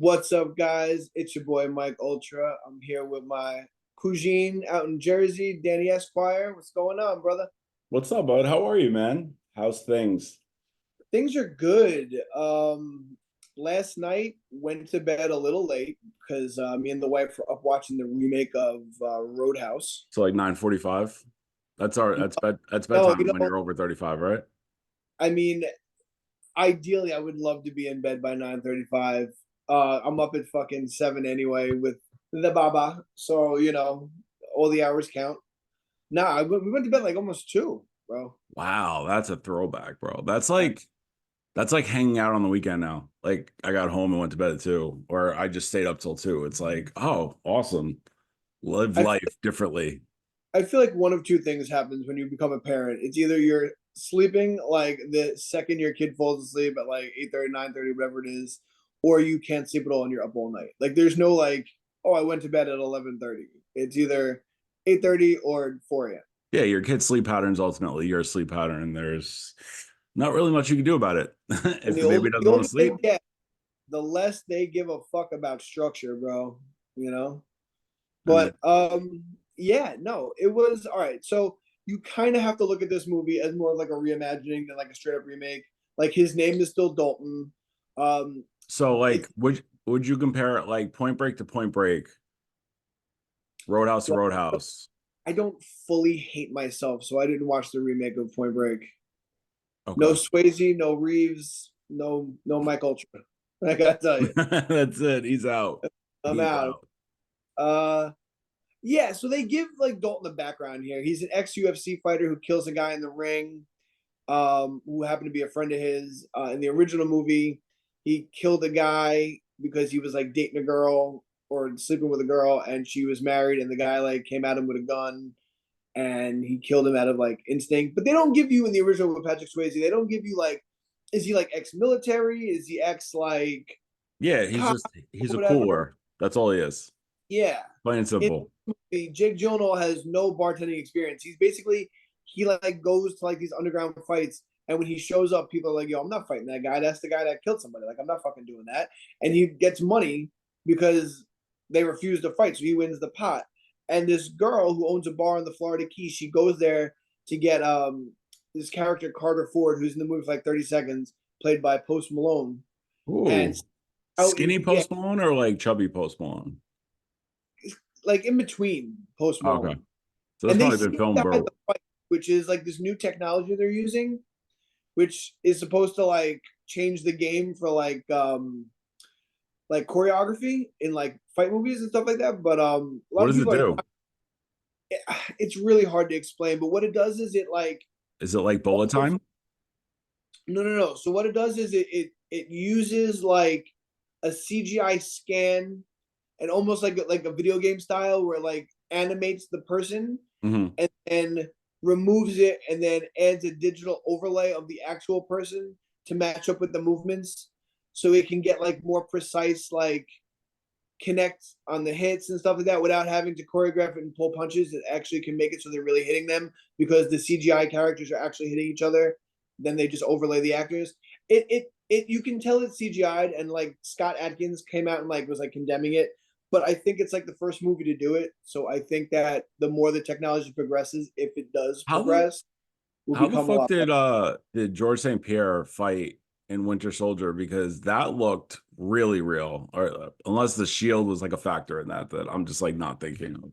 What's up, guys? It's your boy Mike Ultra. I'm here with my cousine out in Jersey, Danny Esquire. What's going on, brother? What's up, bud? How are you, man? How's things? Things are good. Last night went to bed a little late because me and the wife were up watching the remake of Roadhouse. So like 9:45. That's No, bedtime when you're over 35, right? I mean, ideally, I would love to be in bed by 9:35. I'm up at fucking 7 anyway with the baba, so all the hours count. Nah, we went to bed like almost 2, bro. Wow, that's a throwback, bro. That's like hanging out on the weekend now. Like I got home and went to bed at 2, or I just stayed up till 2. It's like, oh, awesome. Live I life differently. I feel like one of two things happens when you become a parent. It's either you're sleeping like the second your kid falls asleep at like 8:30, 9:30, whatever it is, or you can't sleep at all and you're up all night. Like there's no like, oh, I went to bed at 11:30. It's either 8:30 or 4 a.m. Yeah, your kid's sleep patterns ultimately your sleep pattern, and there's not really much you can do about it. And If the baby the doesn't want older to they sleep, get, the less they give a fuck about structure, bro. You know? I mean, But yeah, no, it was all right. So you kind of have to look at this movie as more of like a reimagining than like a straight up remake. Like his name is still Dalton. Um, so like, it's would you compare it like Point Break to Point Break, Roadhouse to well, Roadhouse? I don't fully hate myself, so I didn't watch the remake of Point Break. No Okay. Swayze, no Reeves, no Mike Ultra. I gotta tell you, That's it. He's out. I'm He's out. out. Uh, yeah. So they give like Dalton the background here. He's an ex UFC fighter who kills a guy in the ring. Who happened to be a friend of his. In the original movie, he killed a guy because he was like dating a girl or sleeping with a girl, and she was married, and the guy like came at him with a gun, and he killed him out of like instinct. But they don't give you in the original with Patrick Swayze. They don't give you like, is he like ex-military? Is he ex like Yeah, cop he's or a whatever? cooler. That's all he is. Yeah. Plain and In simple. the movie, Jake Gyllenhaal has no bartending experience. He's basically he like goes to like these underground fights, and when he shows up, people are like, "Yo, I'm not fighting that guy. That's the guy that killed somebody. Like, I'm not fucking doing that." And he gets money because they refuse to fight, so he wins the pot. And this girl who owns a bar in the Florida Keys, she goes there to get this character Carter Ford, who's in the movie for like 30 seconds, played by Post Malone, and Ooh. out in Skinny yeah, Post Malone or like chubby Post Malone? like in between Post Oh, okay. Malone. So that's And they probably seem been filmed, to hide bro. the fight, which is like this new technology they're using, which is supposed to like change the game for like choreography in like fight movies and stuff like that. But a lot What of does it people are do? it's really hard to explain. But what it does is it like Is it like bullet time? no. So what it does is it uses like a CGI scan and almost like a video game style where it like animates the person Hmm. and then removes it and then adds a digital overlay of the actual person to match up with the movements so it can get like more precise like connect on the hits and stuff like that without having to choreograph it and pull punches. It actually can make it so they're really hitting them because the CGI characters are actually hitting each other. Then they just overlay the actors. It you can tell it's CGI'd, and like Scott Adkins came out and like was like condemning it. But I think it's like the first movie to do it. So I think that the more the technology progresses, if it does How the progress, will how the become a fuck lot better. did George St. Pierre fight in Winter Soldier? Because that looked really real. Or unless the shield was like a factor in that I'm just like not thinking of.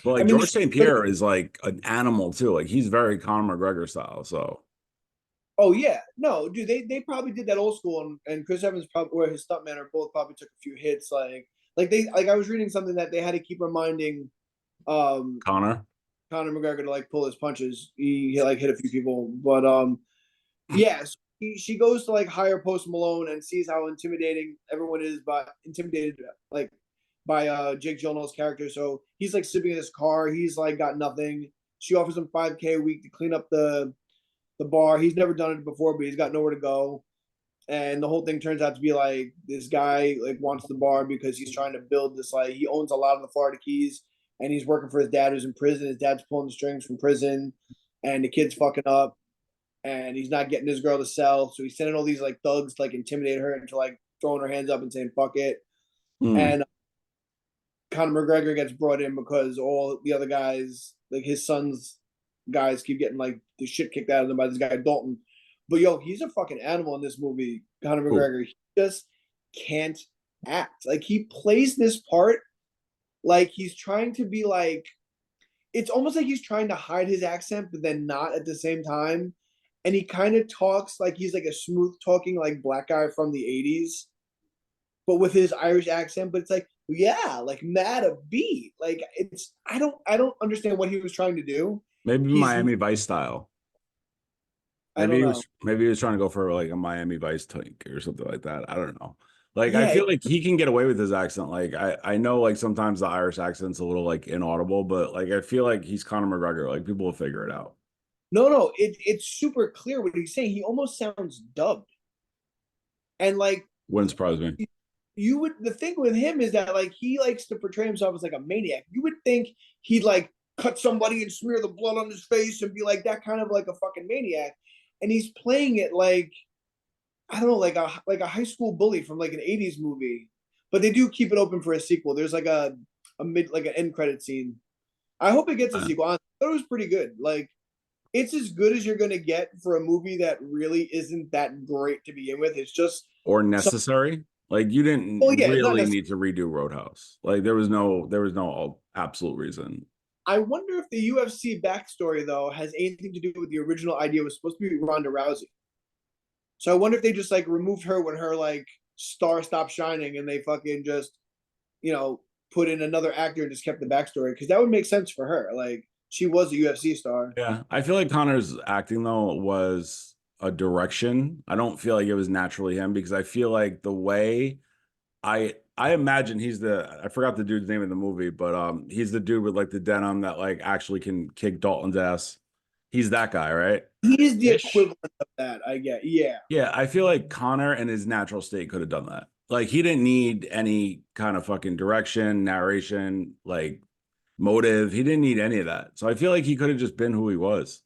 But I like mean, George St. Pierre is like an animal too. Like he's very Conor McGregor style. So oh yeah, no, dude, they probably did that old school, and Chris Evans probably or his stuntman or both probably took a few hits. Like they like I was reading something that they had to keep reminding um Connor. Conor McGregor to like pull his punches. He like hit a few people, but yeah, so she goes to like hire Post Malone and sees how intimidating everyone is by intimidated like by Jake Gyllenhaal's character. So he's like sleeping in his car. He's like got nothing. She offers him 5K a week to clean up the bar. He's never done it before, but he's got nowhere to go. And the whole thing turns out to be like this guy like wants the bar because he's trying to build this like he owns a lot of the Florida Keys and he's working for his dad who's in prison. His dad's pulling the strings from prison, and the kid's fucking up, and he's not getting his girl to sell. So he's sending all these like thugs to like intimidate her into like throwing her hands up and saying "fuck it," Hmm. and Conor McGregor gets brought in because all the other guys, like his son's guys, keep getting like the shit kicked out of them by this guy Dalton. But yo, he's a fucking animal in this movie, Conor Cool. McGregor. He just can't act. Like he plays this part like he's trying to be like it's almost like he's trying to hide his accent, but then not at the same time. And he kind of talks like he's like a smooth talking like black guy from the 80s, but with his Irish accent. But it's like, yeah, like mad a beat. Like it's I don't understand what he was trying to do. Maybe He's Miami Vice style. I don't know. Maybe he was trying to go for like a Miami Vice tank or something like that. I don't know. Like I Yeah, feel like he can get away with his accent. Like I know like sometimes the Irish accent's a little like inaudible, but like I feel like he's Conor McGregor. Like people will figure it out. no, it's super clear what he's saying. He almost sounds dubbed. And like Wouldn't surprise me. you would the thing with him is that like he likes to portray himself as like a maniac. You would think he'd like cut somebody and smear the blood on his face and be like that kind of like a fucking maniac. And he's playing it like I don't know, like a high school bully from like an 80s movie. But they do keep it open for a sequel. There's like a mid like an end credit scene. I hope it gets a Uh, sequel. I thought it was pretty good. Like it's as good as you're gonna get for a movie that really isn't that great to begin with. It's just or some necessary. Like you oh didn't yeah, it's not really necessary. need to redo Roadhouse. Like there was no absolute reason. I wonder if the UFC backstory though has anything to do with the original idea was supposed to be Ronda Rousey. So I wonder if they just like removed her when her like star stopped shining and they fucking just you know put in another actor and just kept the backstory because that would make sense for her. Like she was a UFC star. Yeah, I feel like Connor's acting though was a direction. I don't feel like it was naturally him because I feel like the way I imagine he's the I forgot the dude's name in the movie, but he's the dude with like the denim that like actually can kick Dalton's ass. He's that guy, right? He is the Ish. equivalent of that. I get. Yeah. Yeah, I feel like Connor in his natural state could have done that. Like he didn't need any kind of fucking direction, narration, like motive. He didn't need any of that. So I feel like he could have just been who he was.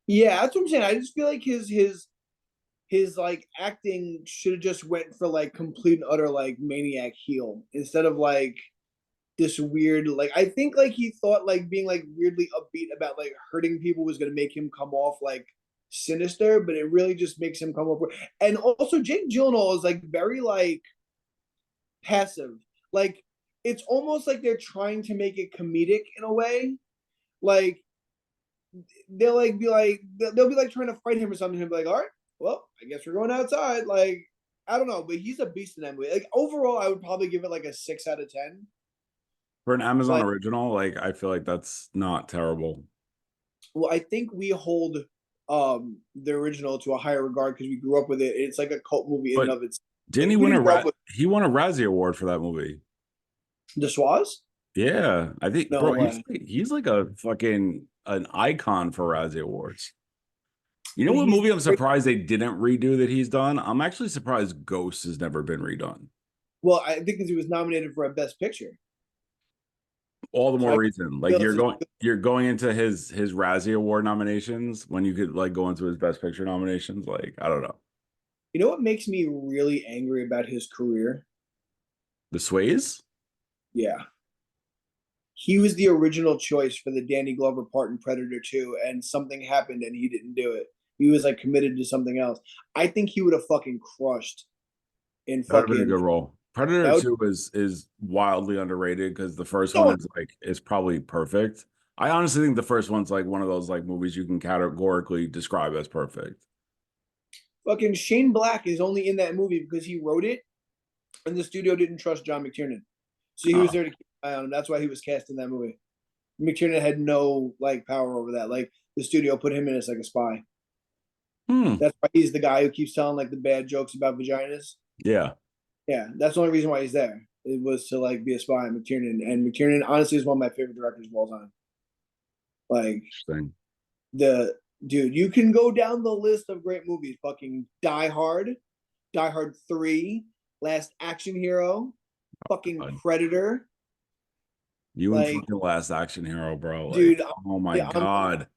Yeah, that's what I'm saying. I just feel like his like acting should have just went for like complete and utter like maniac heel instead of like this weird like I think like he thought like being like weirdly upbeat about like hurting people was gonna make him come off like sinister, but it really just makes him come off with and also Jake Gyllenhaal is like very like passive. Like it's almost like they're trying to make it comedic in a way. Like they'll like be like they'll be like trying to fight him or something. He'll be like, all right, well, I guess we're going outside. Like I don't know, but he's a beast in that movie. Like overall, I would probably give it like a 6 out of 10. For an Amazon Like, original, like I feel like that's not terrible. well, I think we hold the original to a higher regard because we grew up with it. It's like a cult movie in and But of itself. didn't Like he we win didn't grow up with he won a Razzie Award for that movie? the Swaz. Yeah, I think, No bro, way. he's like a fucking an icon for Razzie Awards. You know But what he's movie I'm surprised they didn't redo that he's done? I'm actually surprised Ghost has never been redone. well, I think because he was nominated for a Best Picture, All the so more I reason. Like feel it's just you're going into his Razzie Award nominations when you could like go into his Best Picture nominations. Like, I don't know. you know what makes me really angry about his career? The Sways? Yeah. He was the original choice for the Danny Glover part in Predator 2, and something happened and he didn't do it. He was like committed to something else. I think he would have fucking crushed in That would have been a fucking good role. Predator that would 2 is wildly underrated because the first one no is probably perfect. I honestly think the first one's like one of those like movies you can categorically describe as perfect. fucking Shane Black is only in that movie because he wrote it and the studio didn't trust John McTiernan. So he was Oh. there to keep an eye on him. That's why he was cast in that movie. McTiernan had no like power over that. Like the studio put him in as like a spy. Hmm. That's why he's the guy who keeps telling like the bad jokes about vaginas. Yeah. Yeah, that's the only reason why he's there. It was to like be a spy on McTiernan, and McTiernan honestly is one of my favorite directors of all time. Like Interesting. the dude, you can go down the list of great movies. Fucking Die Hard, Die Hard 3, Last Action Hero, fucking God. Predator. You and Like, fucking Last Action Hero, bro. Like, dude, oh my yeah, God.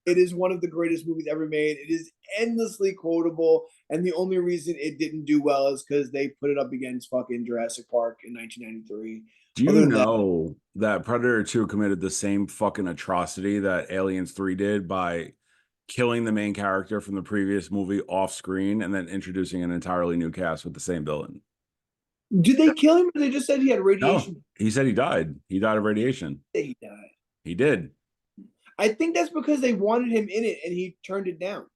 It is one of the greatest movies ever made. It is endlessly quotable, and the only reason it didn't do well is because they put it up against fucking Jurassic Park in 1993. Do you Other than that, know that Predator 2 committed the same fucking atrocity that Aliens 3 did by killing the main character from the previous movie off screen and then introducing an entirely new cast with the same villain? did they kill him? Or they just said he had No, radiation. he said he died. He died of radiation. He died. He did. I think that's because they wanted him in it, and he turned it down.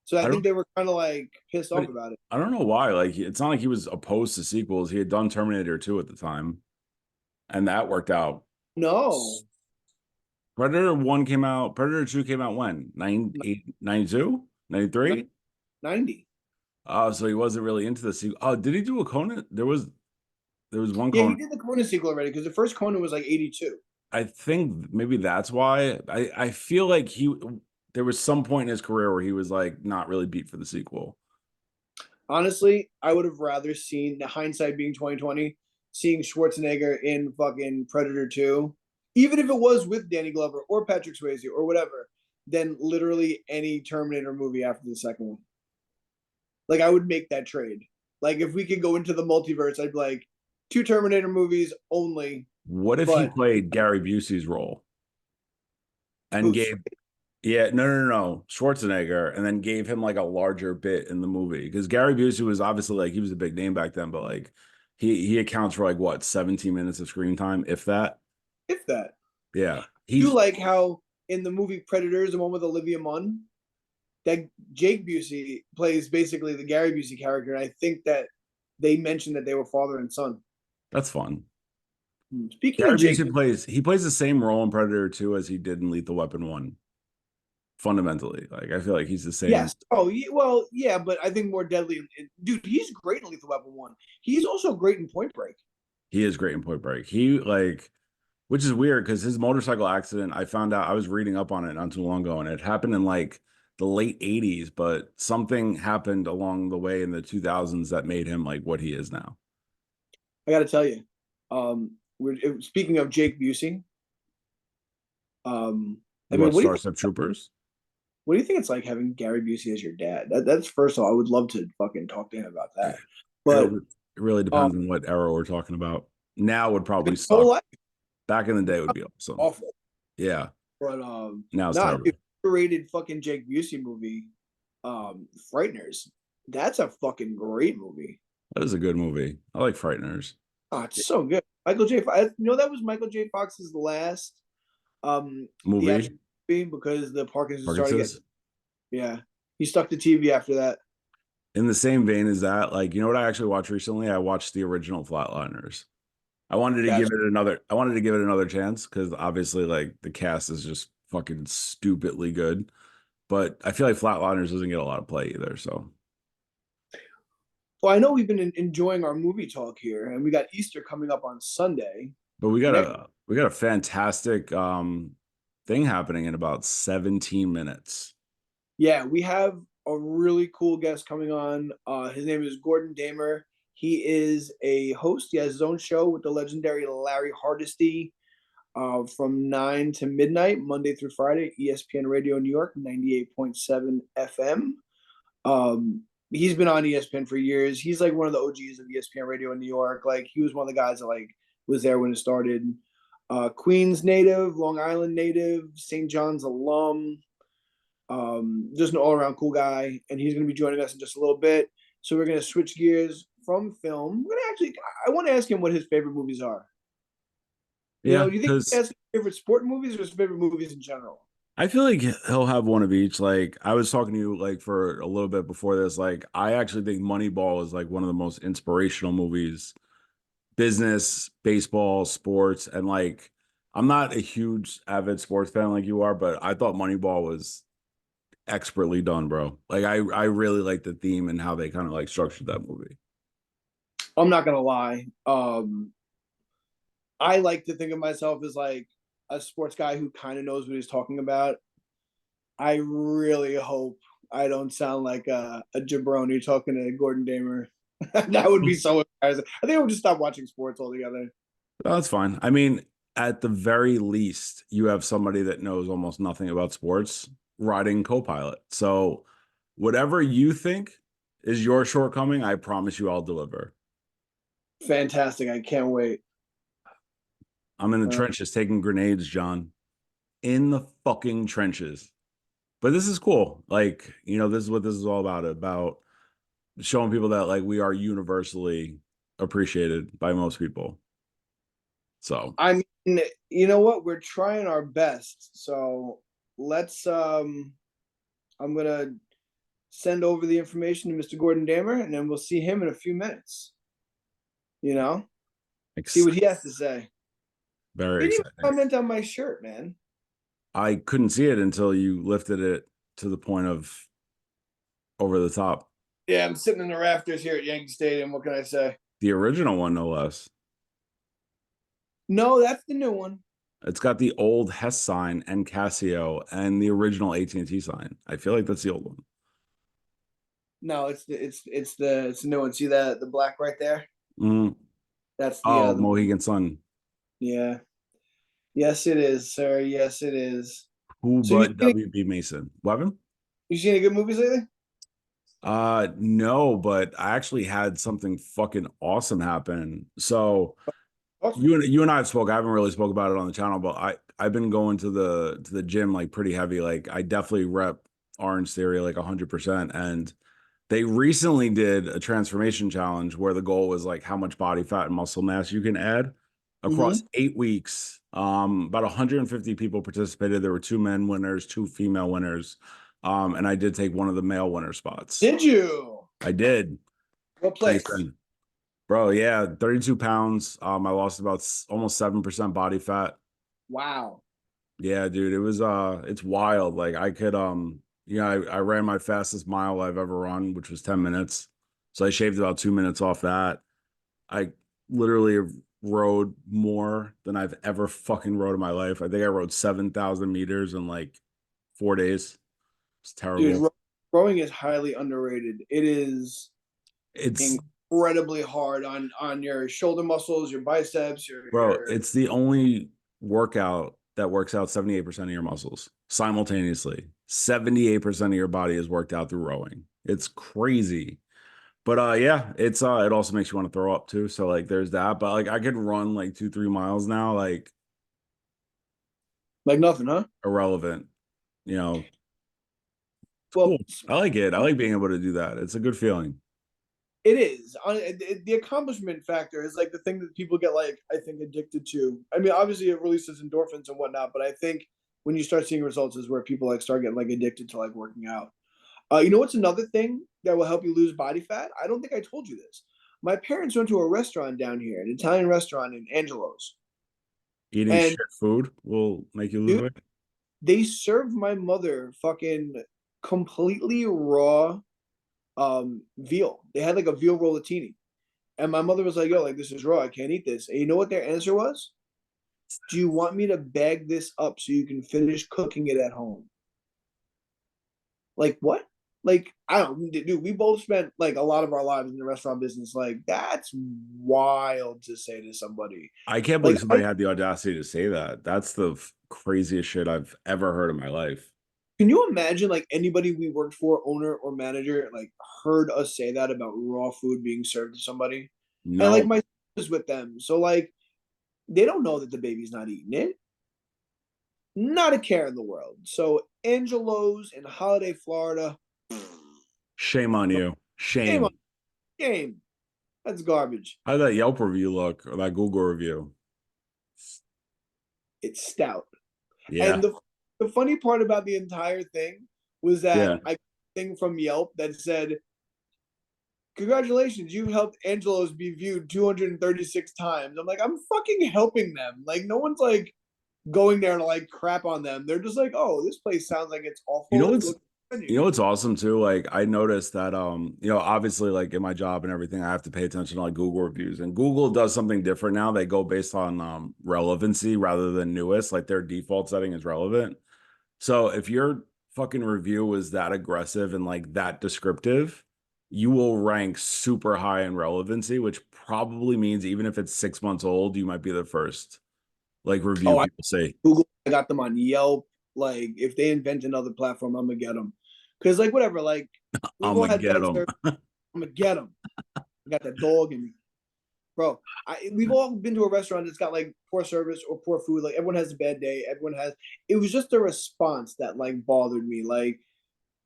So I I think don't, they were kind of like pissed off but about it. I don't know why. Like, it's not like he was opposed to sequels. He had done Terminator 2 at the time, and that worked out. No, Predator 1 came out, Predator 2 came out when? 98, 92? 93? 90. Oh, so he wasn't really into the sequel. Oh, did he do a Conan? There was one Yeah, he Conan. did the Conan sequel already because the first Conan was like 82. I think maybe that's why. I feel like there was some point in his career where he was like not really beat for the sequel. Honestly, I would have rather seen, the hindsight being 2020, seeing Schwarzenegger in fucking Predator 2, even if it was with Danny Glover or Patrick Swayze or whatever, than literally any Terminator movie after the second one. Like, I would make that trade. Like, if we could go into the multiverse, I'd be like, two Terminator movies only, What if he but played Gary Busey's role and who? gave yeah, no, Schwarzenegger, and then gave him like a larger bit in the movie? Because Gary Busey was obviously like he was a big name back then, but like he accounts for like what 17 minutes of screen time, if that. If that. Yeah, You he's like how in the movie Predators, the one with Olivia Munn, that Jake Busey plays basically the Gary Busey character, and I think that they mentioned that they were father and son. that's fun. Speaking of Gary Jake, Busey plays the same role in Predator 2 as he did in Lethal Weapon 1. Fundamentally, like I feel like he's the same. yes, oh well, yeah, but I think more deadly. Dude, he's great in Lethal Weapon 1. He's also great in Point Break. He is great in Point Break. He like, which is weird because his motorcycle accident, I found out I was reading up on it not too long ago, and it happened in like the late 80s, but something happened along the way in the 2000s that made him like what he is now. I got to tell you, we're speaking of Jake Busey. I mean, What Starship Troopers? what do you think it's like having Gary Busey as your dad? That's first of all, I would love to fucking talk to him about that. But It really depends on what era we're talking about. Now would probably whole suck. life Back in the day would be awesome. awful. Yeah. But Now it's not terrible. rated fucking Jake Busey movie, Frighteners. That's a fucking great movie. That is a good movie. I like Frighteners. Oh, it's so good. Michael J. Fox, you know that was Michael J. Fox's last Movie. theatrical movie because the Parkinson's started getting. Parkinson's. Yeah, he stuck to TV after that. In the same vein as that, like, you know what I actually watched recently? I watched the original Flatliners. I wanted to give it another chance because obviously, like, the cast is just fucking stupidly good. But I feel like Flatliners doesn't get a lot of play either. So, Well, I know we've been enjoying our movie talk here, and we got Easter coming up on Sunday. but we got Next, a fantastic thing happening in about 17 minutes. yeah, we have a really cool guest coming on. His name is Gordon Damer. He is a host. He has his own show with the legendary Larry Hardesty from 9 to midnight, Monday through Friday, ESPN Radio New York, 98.7 FM. He's been on ESPN for years. He's like one of the OGs of ESPN Radio in New York. Like he was one of the guys that like was there when it started. Queens native, Long Island native, St. John's alum. Just an all-around cool guy, and he's going to be joining us in just a little bit. So we're going to switch gears from film. I want to ask him what his favorite movies are. You Yeah, know, do you think he has favorite sport movies or his favorite movies in general? I feel like he'll have one of each. Like I was talking to you like for a little bit before this. Like I actually think Moneyball is like one of the most inspirational movies, business, baseball, sports, and like I'm not a huge avid sports fan like you are, but I thought Moneyball was expertly done, bro. Like I really like the theme and how they kind of like structured that movie. I'm not gonna lie. I like to think of myself as like a sports guy who kind of knows what he's talking about. I really hope I don't sound like a jabroni talking to Gordon Damer. That would be so embarrassing. I think I would just stop watching sports altogether. Oh, that's fine. I mean, at the very least, you have somebody that knows almost nothing about sports riding co-pilot. So whatever you think is your shortcoming, I promise you I'll deliver. Fantastic. I can't wait. I'm in the Uh, trenches taking grenades, John. In the fucking trenches. But this is cool. Like, this is what this is all about showing people that like we are universally appreciated by most people. So I mean, you know what? We're trying our best. So let's I'm gonna send over the information to Mr. Gordon Damer, and then we'll see him in a few minutes. You know, see what he has to say. very He didn't even exciting. comment on my shirt, man. I couldn't see it until you lifted it to the point of over the top. Yeah, I'm sitting in the rafters here at Yankee Stadium. What can I say? The original one, no less. No, that's the new one. It's got the old Hess sign and Casio and the original AT&T sign. I feel like that's the old one. No, it's the new one. See that the black right there? Mm. That's Oh, the Mohegan Sun. yeah. Yes, it is, sir. Yes, it is. Who So you but seen, WB Mason? Weapon? you seen any good movies lately? No, but I actually had something fucking awesome happen. So Awesome. you and I have spoke. I haven't really spoke about it on the channel, but I've been going to the gym like pretty heavy. Like I definitely rep Orange Theory like 100%. And they recently did a transformation challenge where the goal was like how much body fat and muscle mass you can add across Mm-hmm. 8 weeks. About 150 people participated. There were 2 men winners, 2 female winners. And I did take one of the male winner spots. Did you? I did. What Nice place? thing. Bro, yeah, 32 pounds. I lost about almost 7% body fat. Wow. Yeah, dude, it's wild. Like I could I ran my fastest mile I've ever run, which was 10 minutes. So I shaved about 2 minutes off that. I literally rode more than I've ever fucking rode in my life. I think I rode 7,000 meters in like 4 days. It's terrible. Dude, rowing is highly underrated. It is It's incredibly hard on your shoulder muscles, your biceps, Bro, your it's the only workout that works out 78% of your muscles simultaneously. 78% of your body is worked out through rowing. It's crazy. But yeah, it also makes you want to throw up too. So like there's that. But like I could run like 2-3 miles now, like like nothing, huh? irrelevant. You know, it's cool. Well, I like it. I like being able to do that. It's a good feeling. it is. The accomplishment factor is like the thing that people get like I think addicted to. I mean, obviously it releases endorphins and whatnot, but I think when you start seeing results is where people like start getting like addicted to like working out. You know what's another thing that will help you lose body fat? I don't think I told you this. My parents went to a restaurant down here, an Italian restaurant in Angelo's, Eating and shit food will make you lose dude, weight. they served my mother fucking completely raw veal. They had like a veal rollatini. And my mother was like, yo, like this is raw. I can't eat this. And you know what their answer was? Do you want me to bag this up so you can finish cooking it at home? Like what? Like, I don't dude, we both spent like a lot of our lives in the restaurant business. Like, that's wild to say to somebody. I can't Like believe somebody had the audacity to say that. That's the craziest shit I've ever heard in my life. can you imagine like anybody we worked for, owner or manager, like heard us say that about raw food being served to somebody? And like No, my is with them. So like they don't know that the baby's not eating it. Not a care in the world. So Angelo's in Holiday, Florida. shame on you. Game on Shame. game. That's garbage. How did that Yelp review look or that Google review? It's stout. Yeah. And the funny part about the entire thing was that Yeah. I got a thing from Yelp that said, "Congratulations, you helped Angelo's be viewed 236 times." I'm like, I'm fucking helping them. Like, no one's like going there to like crap on them. They're just like, oh, this place sounds like it's You awful. know Let's what's look at the you menu. know what's awesome too? Like I noticed that obviously like in my job and everything, I have to pay attention to like Google reviews. And Google does something different now. They go based on relevancy rather than newest. Like their default setting is relevant. So if your fucking review is that aggressive and like that descriptive, you will rank super high in relevancy, which probably means even if it's 6 months old, you might be the first like review Oh, I people say. Google. I got them on Yelp. Like if they invent another platform, I'm gonna get them. Cause like whatever, like we've I'm all gonna had get bad them. service. I'm gonna get them. I got that dog in me, bro. We've all been to a restaurant that's got like poor service or poor food. Like everyone has a bad day. Everyone has. It was just the response that like bothered me. Like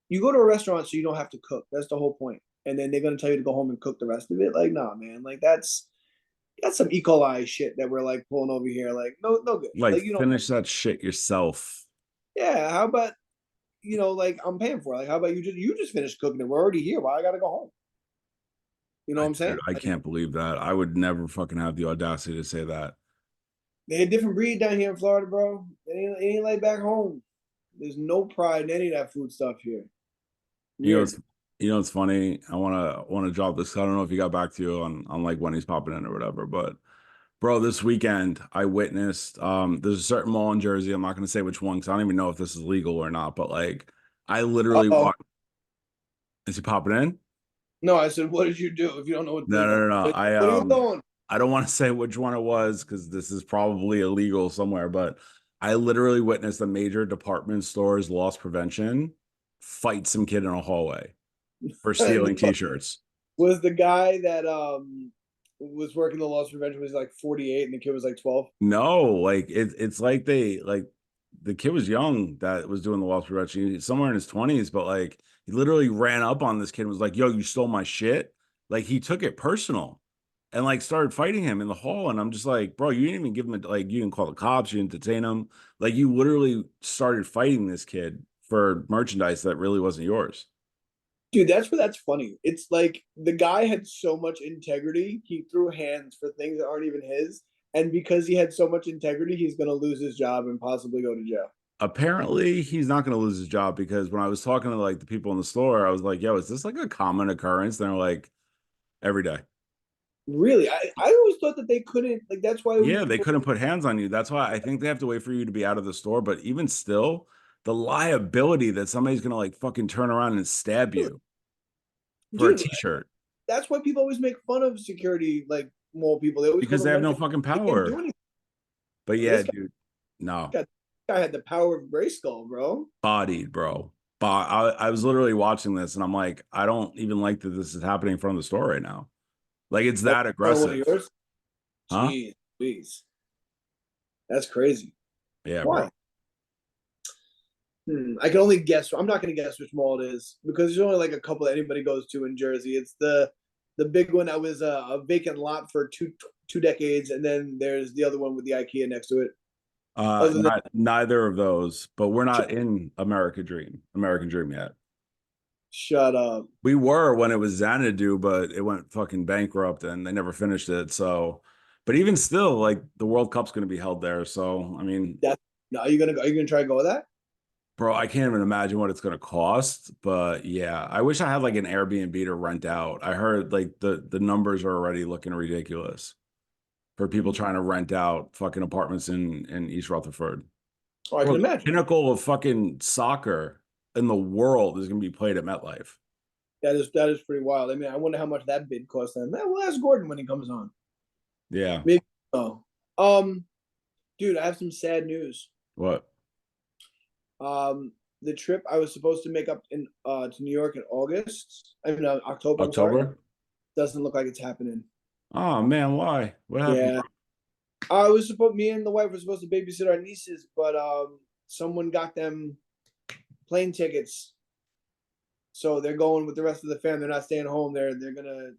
you go to a restaurant so you don't have to cook. That's the whole point. And then they're gonna tell you to go home and cook the rest of it. Like, nah, man. Like that's some E. coli shit that we're like pulling over here. Like, no, no good. Like Like, you know, finish that shit yourself. yeah. How about like I'm paying for it. Like, how about you just finish cooking it? We're already here. Why I gotta go home? You know what I'm Dude, saying? I Like, can't believe that. I would never fucking have the audacity to say that. they're a different breed down here in Florida, bro. It ain't like back home. There's no pride in any of that food stuff here. You know, Weird. it's it's funny. I wanna drop this. I don't know if he got back to you on like when he's popping in or whatever, but bro, this weekend I witnessed there's a certain mall in Jersey. I'm not gonna say which one because I don't even know if this is legal or not, but like I literally Oh walked. Is he popping in? no, I said, what did you do if you don't know what's No, no, no, legal? no. What are you doing? I don't want to say which one it was because this is probably illegal somewhere, but I literally witnessed a major department store's loss prevention fight some kid in a hallway for stealing t-shirts. Was the guy that was working the loss prevention was like 48 and the kid was like 12? No, like it's like they like the kid was young that was doing the loss prevention. Somewhere in his 20s, but like he literally ran up on this kid and was like, "Yo, you stole my shit." Like he took it personal and like started fighting him in the hall. And I'm just like, bro, you didn't even give him like you didn't call the cops, you didn't detain him. Like you literally started fighting this kid for merchandise that really wasn't yours. Dude, that's funny. It's like the guy had so much integrity, he threw hands for things that aren't even his. And because he had so much integrity, he's gonna lose his job and possibly go to jail. Apparently he's not going to lose his job because when I was talking to like the people in the store, I was like, yo, is this like a common occurrence? And they're like, every day. Really, I always thought that they couldn't like that's why when Yeah, they people couldn't put hands on you. That's why I think they have to wait for you to be out of the store. But even still, the liability that somebody's gonna like fucking turn around and stab you for a dude, t-shirt that's why people always make fun of security like mall people. They always call because them they have no mental. fucking They can't do power. anything. But And yeah, dude, no, this guy had the power of Grayskull, bro. bodied, bro. But I was literally watching this and I'm like, I don't even like that this is happening in front of the store right now. Like it's Oh, that one of aggressive, yours? huh? Jeez, please. That's crazy. Yeah, bro. Why? I can only guess. I'm not going to guess which mall it is because there's only like a couple that anybody goes to in Jersey. It's the big one that was a vacant lot for two decades, and then there's the other one with the IKEA next to it. Other than Not neither of those, but we're not in American Dream yet. shut up, We were when it was Xanadu, but it went fucking bankrupt and they never finished it. So, but even still, like the World Cup's going to be held there. So, I mean, that no, are you gonna try to go with that? bro, I can't even imagine what it's going to cost. But yeah, I wish I had like an Airbnb to rent out. I heard like the numbers are already looking ridiculous for people trying to rent out fucking apartments in East Rutherford. Oh, I can Bro, the imagine. pinnacle of fucking soccer in the world is going to be played at MetLife. That is pretty wild. I mean, I wonder how much that bid cost them. We'll ask Gordon when he comes on. Yeah. Maybe. Oh, um, dude, I have some sad news. What? The trip I was supposed to make up in to New York in August. I mean October. I'm sorry. October? Doesn't look like it's happening. Oh man, why? What happened, Yeah, bro? I was supposed. Me and the wife were supposed to babysit our nieces, but someone got them plane tickets, so they're going with the rest of the family. They're not staying home. They're gonna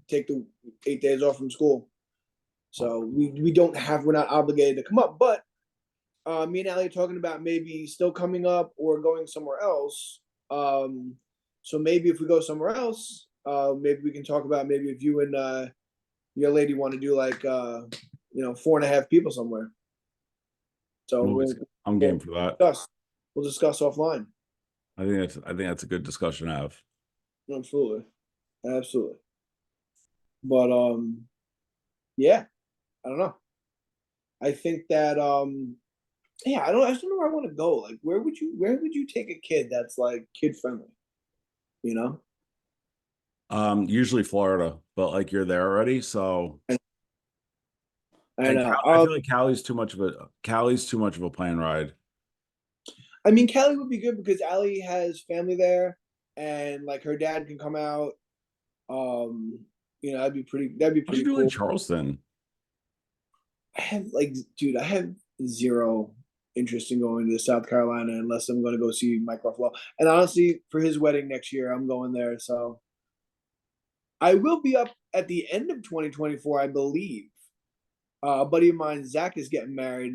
take the 8 days off from school. So we don't have. We're not obligated to come up, but me and Ali are talking about maybe still coming up or going somewhere else. Um, so maybe if we go somewhere else, maybe we can talk about maybe if you and your lady want to do like 4.5 people somewhere. So I'm we'll always I'm we'll game for that. discuss. We'll discuss offline. I think that's a good discussion to have. Absolutely, absolutely. But yeah, I don't know. I think that yeah, I just don't know where I want to go. Like, where would you take a kid that's like kid friendly? You know? Usually Florida, but like you're there already, so I and know. I feel like Cali's too much of a plane ride. I mean, Cali would be good because Allie has family there, and like her dad can come out. Um, that'd be pretty. That'd be What'd you pretty do in cool. Charleston? I have like, dude, I have zero interest in going to South Carolina unless I'm going to go see Mike Ruffalo. And honestly, for his wedding next year, I'm going there. So I will be up at the end of 2024, I believe. A buddy of mine, Zach, is getting married,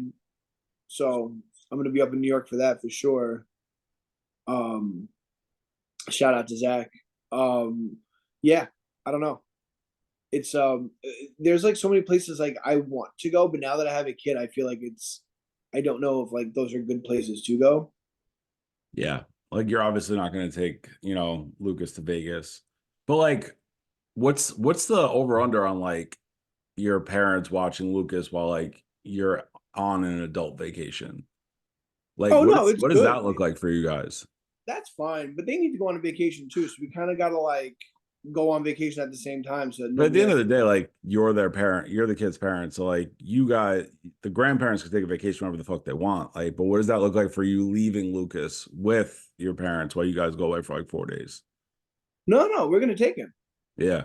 so I'm going to be up in New York for that for sure. Um, Shout out to Zach. Um, yeah, I don't know. It's there's like so many places like I want to go, but now that I have a kid, I feel like I don't know if like those are good places to go. Yeah. Like you're obviously not going to take, Lucas to Vegas. But like what's the over under on like your parents watching Lucas while like you're on an adult vacation? Like Oh no, it's what does good. that look like for you guys? That's fine, but they need to go on a vacation too, so we kind of got to like go on vacation at the same time so that But at the nobody end has. of the day, like you're their parent, you're the kid's parent. So like you guys, the grandparents can take a vacation whenever the fuck they want. Like, but what does that look like for you leaving Lucas with your parents while you guys go away for like 4 days? No, we're gonna take him. Yeah.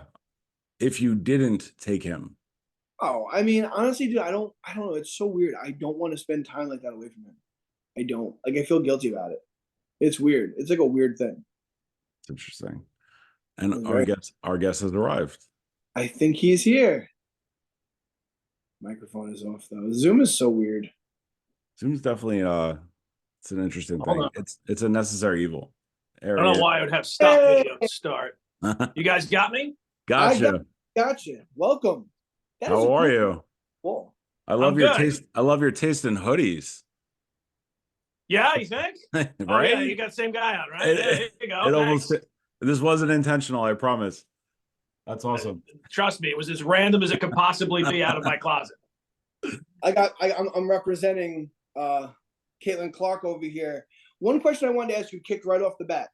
If you didn't take him, Oh, I mean, honestly, dude, I don't know. It's so weird. I don't want to spend time like that away from him. I don't like. I feel guilty about it. It's weird. It's like a weird thing. it's interesting. And It's our very. guest has arrived. I think he's here. Microphone is off though. Zoom is so weird. Zoom's definitely it's an interesting Hold thing. on. It's a necessary evil. I There don't he know is. why I would have stop video to start. You guys got me? I Gotcha. gotcha. Welcome. That is a How are cool you? wall. I love I'm your good. taste. I love your taste in hoodies. Yeah, you think? Right? Oh, yeah, you got the same guy on, right? Yeah, here you go. It Thanks. almost this wasn't intentional, I promise. That's awesome. Trust me, it was as random as it could possibly be out of my closet. I'm representing Caitlin Clark over here. One question I wanted to ask you kicked right off the bat.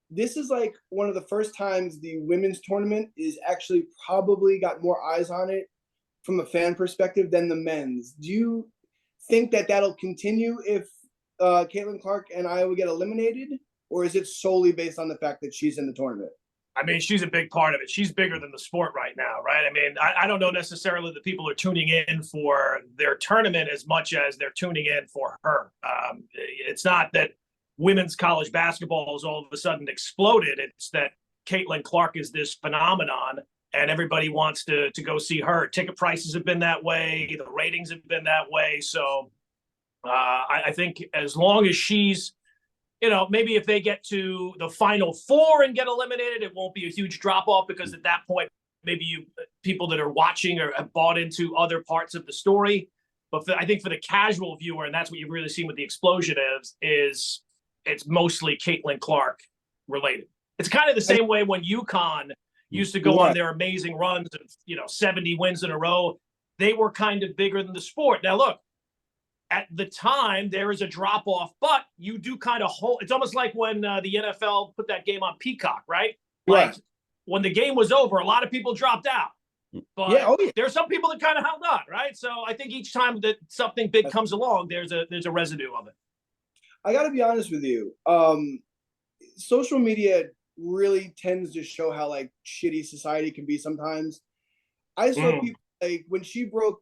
This is like one of the first times the women's tournament is actually probably got more eyes on it from a fan perspective than the men's. Do you think that that'll continue if Caitlin Clark and Iowa get eliminated, or is it solely based on the fact that she's in the tournament? I mean, she's a big part of it. She's bigger than the sport right now, right? I mean, I don't know necessarily that people are tuning in for their tournament as much as they're tuning in for her. It's not that women's college basketball has all of a sudden exploded. It's that Caitlin Clark is this phenomenon, and everybody wants to go see her. Ticket prices have been that way. The ratings have been that way. So I think as long as she's, maybe if they get to the Final Four and get eliminated, it won't be a huge drop off because at that point, maybe people that are watching or have bought into other parts of the story. But I think for the casual viewer, and that's what you've really seen with the explosion is it's mostly Caitlin Clark related. It's kind of the same way when UConn used to go on their amazing runs of 70 wins in a row. They were kind of bigger than the sport. Now look, at the time, there is a drop off, but you do kind of hold. It's almost like when the NFL put that game on Peacock, right? Like when the game was over, a lot of people dropped out. But there are some people that kind of held on, right? So I think each time that something big comes along, there's a residue of it. I got to be honest with you. Social media really tends to show how like shitty society can be sometimes. I saw people like when she broke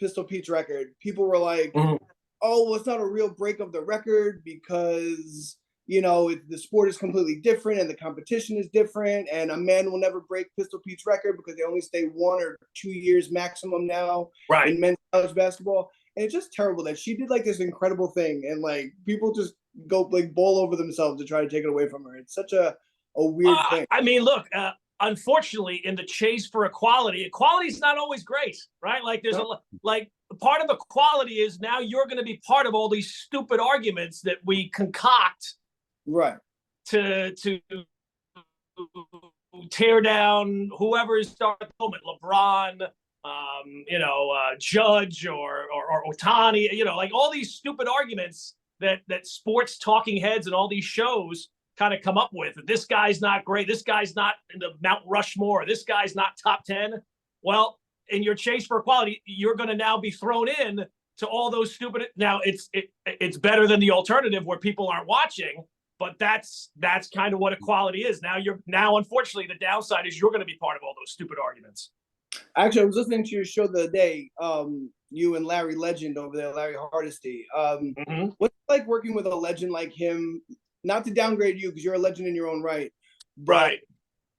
Pistol Pete's record, people were like, "Oh, well, it's not a real break of the record because the sport is completely different and the competition is different, and a man will never break Pistol Pete's record because they only stay 1 or 2 years maximum now in men's college basketball." And it's just terrible that she did like this incredible thing, and like people just go like bowl over themselves to try to take it away from her. It's such a weird thing. I mean, look. Unfortunately, in the chase for equality is not always great, right? Like there's part of equality is now you're going to be part of all these stupid arguments that we concoct, right? To tear down whoever is starting at the moment, LeBron, Judge or Otani, like all these stupid arguments that sports talking heads and all these shows kind of come up with. This guy's not great. This guy's not in the Mount Rushmore. This guy's not top 10. Well, in your chase for equality, you're going to now be thrown in to all those stupid. Now it's better than the alternative where people aren't watching, but that's kind of what equality is. Now unfortunately the downside is you're going to be part of all those stupid arguments. Actually, I was listening to your show the other day. You and Larry Legend over there, Larry Hardesty. What's it like working with a legend like him? Not to downgrade you because you're a legend in your own right, but Right.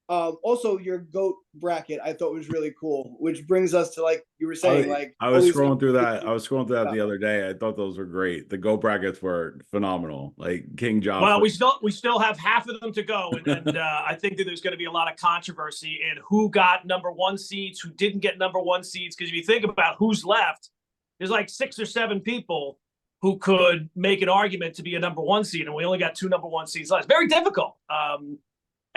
Also your GOAT bracket I thought was really cool, which brings us to, like you were saying, I was scrolling through that. I was scrolling through that the other day. I thought those were great. The GOAT brackets were phenomenal. Like King Joffrey. Well, we still have half of them to go, and I think that there's going to be a lot of controversy in who got number 1 seeds, who didn't get number 1 seeds. Because if you think about who's left, there's like 6 or 7 people who could make an argument to be a number 1 seed, and we only got 2 number 1 seeds left. It's very difficult.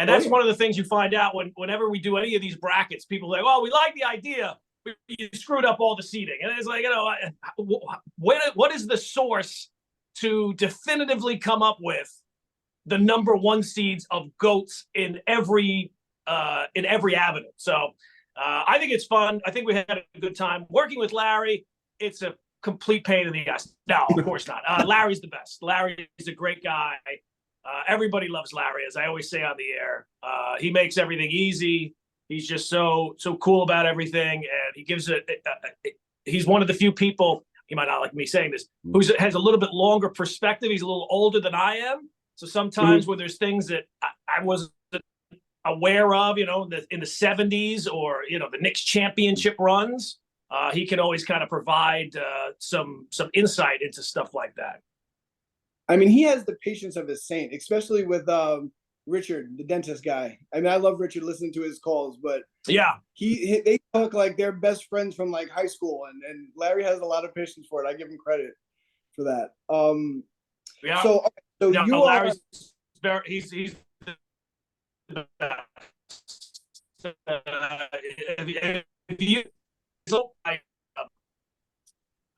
And that's one of the things you find out whenever we do any of these brackets. People are like, "Oh, we like the idea, but you screwed up all the seeding." And it's like, what is the source to definitively come up with the number 1 seeds of GOATs in every avenue? So I think it's fun. I think we had a good time working with Larry. It's a complete pain in the ass. No, of course not. Larry's the best. Larry is a great guy. Everybody loves Larry, as I always say on the air. He makes everything easy. He's just so cool about everything, and he gives he's one of the few people, he might not like me saying this, who has a little bit longer perspective. He's a little older than I am, so sometimes when there's things that I wasn't aware of, in the 70s or the Knicks championship runs, he can always kind of provide some insight into stuff like that. I mean, he has the patience of a saint, especially with Richard, the dentist guy. I mean, I love Richard listening to his calls, but yeah, they talk like they're best friends from like high school, and Larry has a lot of patience for it. I give him credit for that. Yeah. So you Larry's he's the best. If you,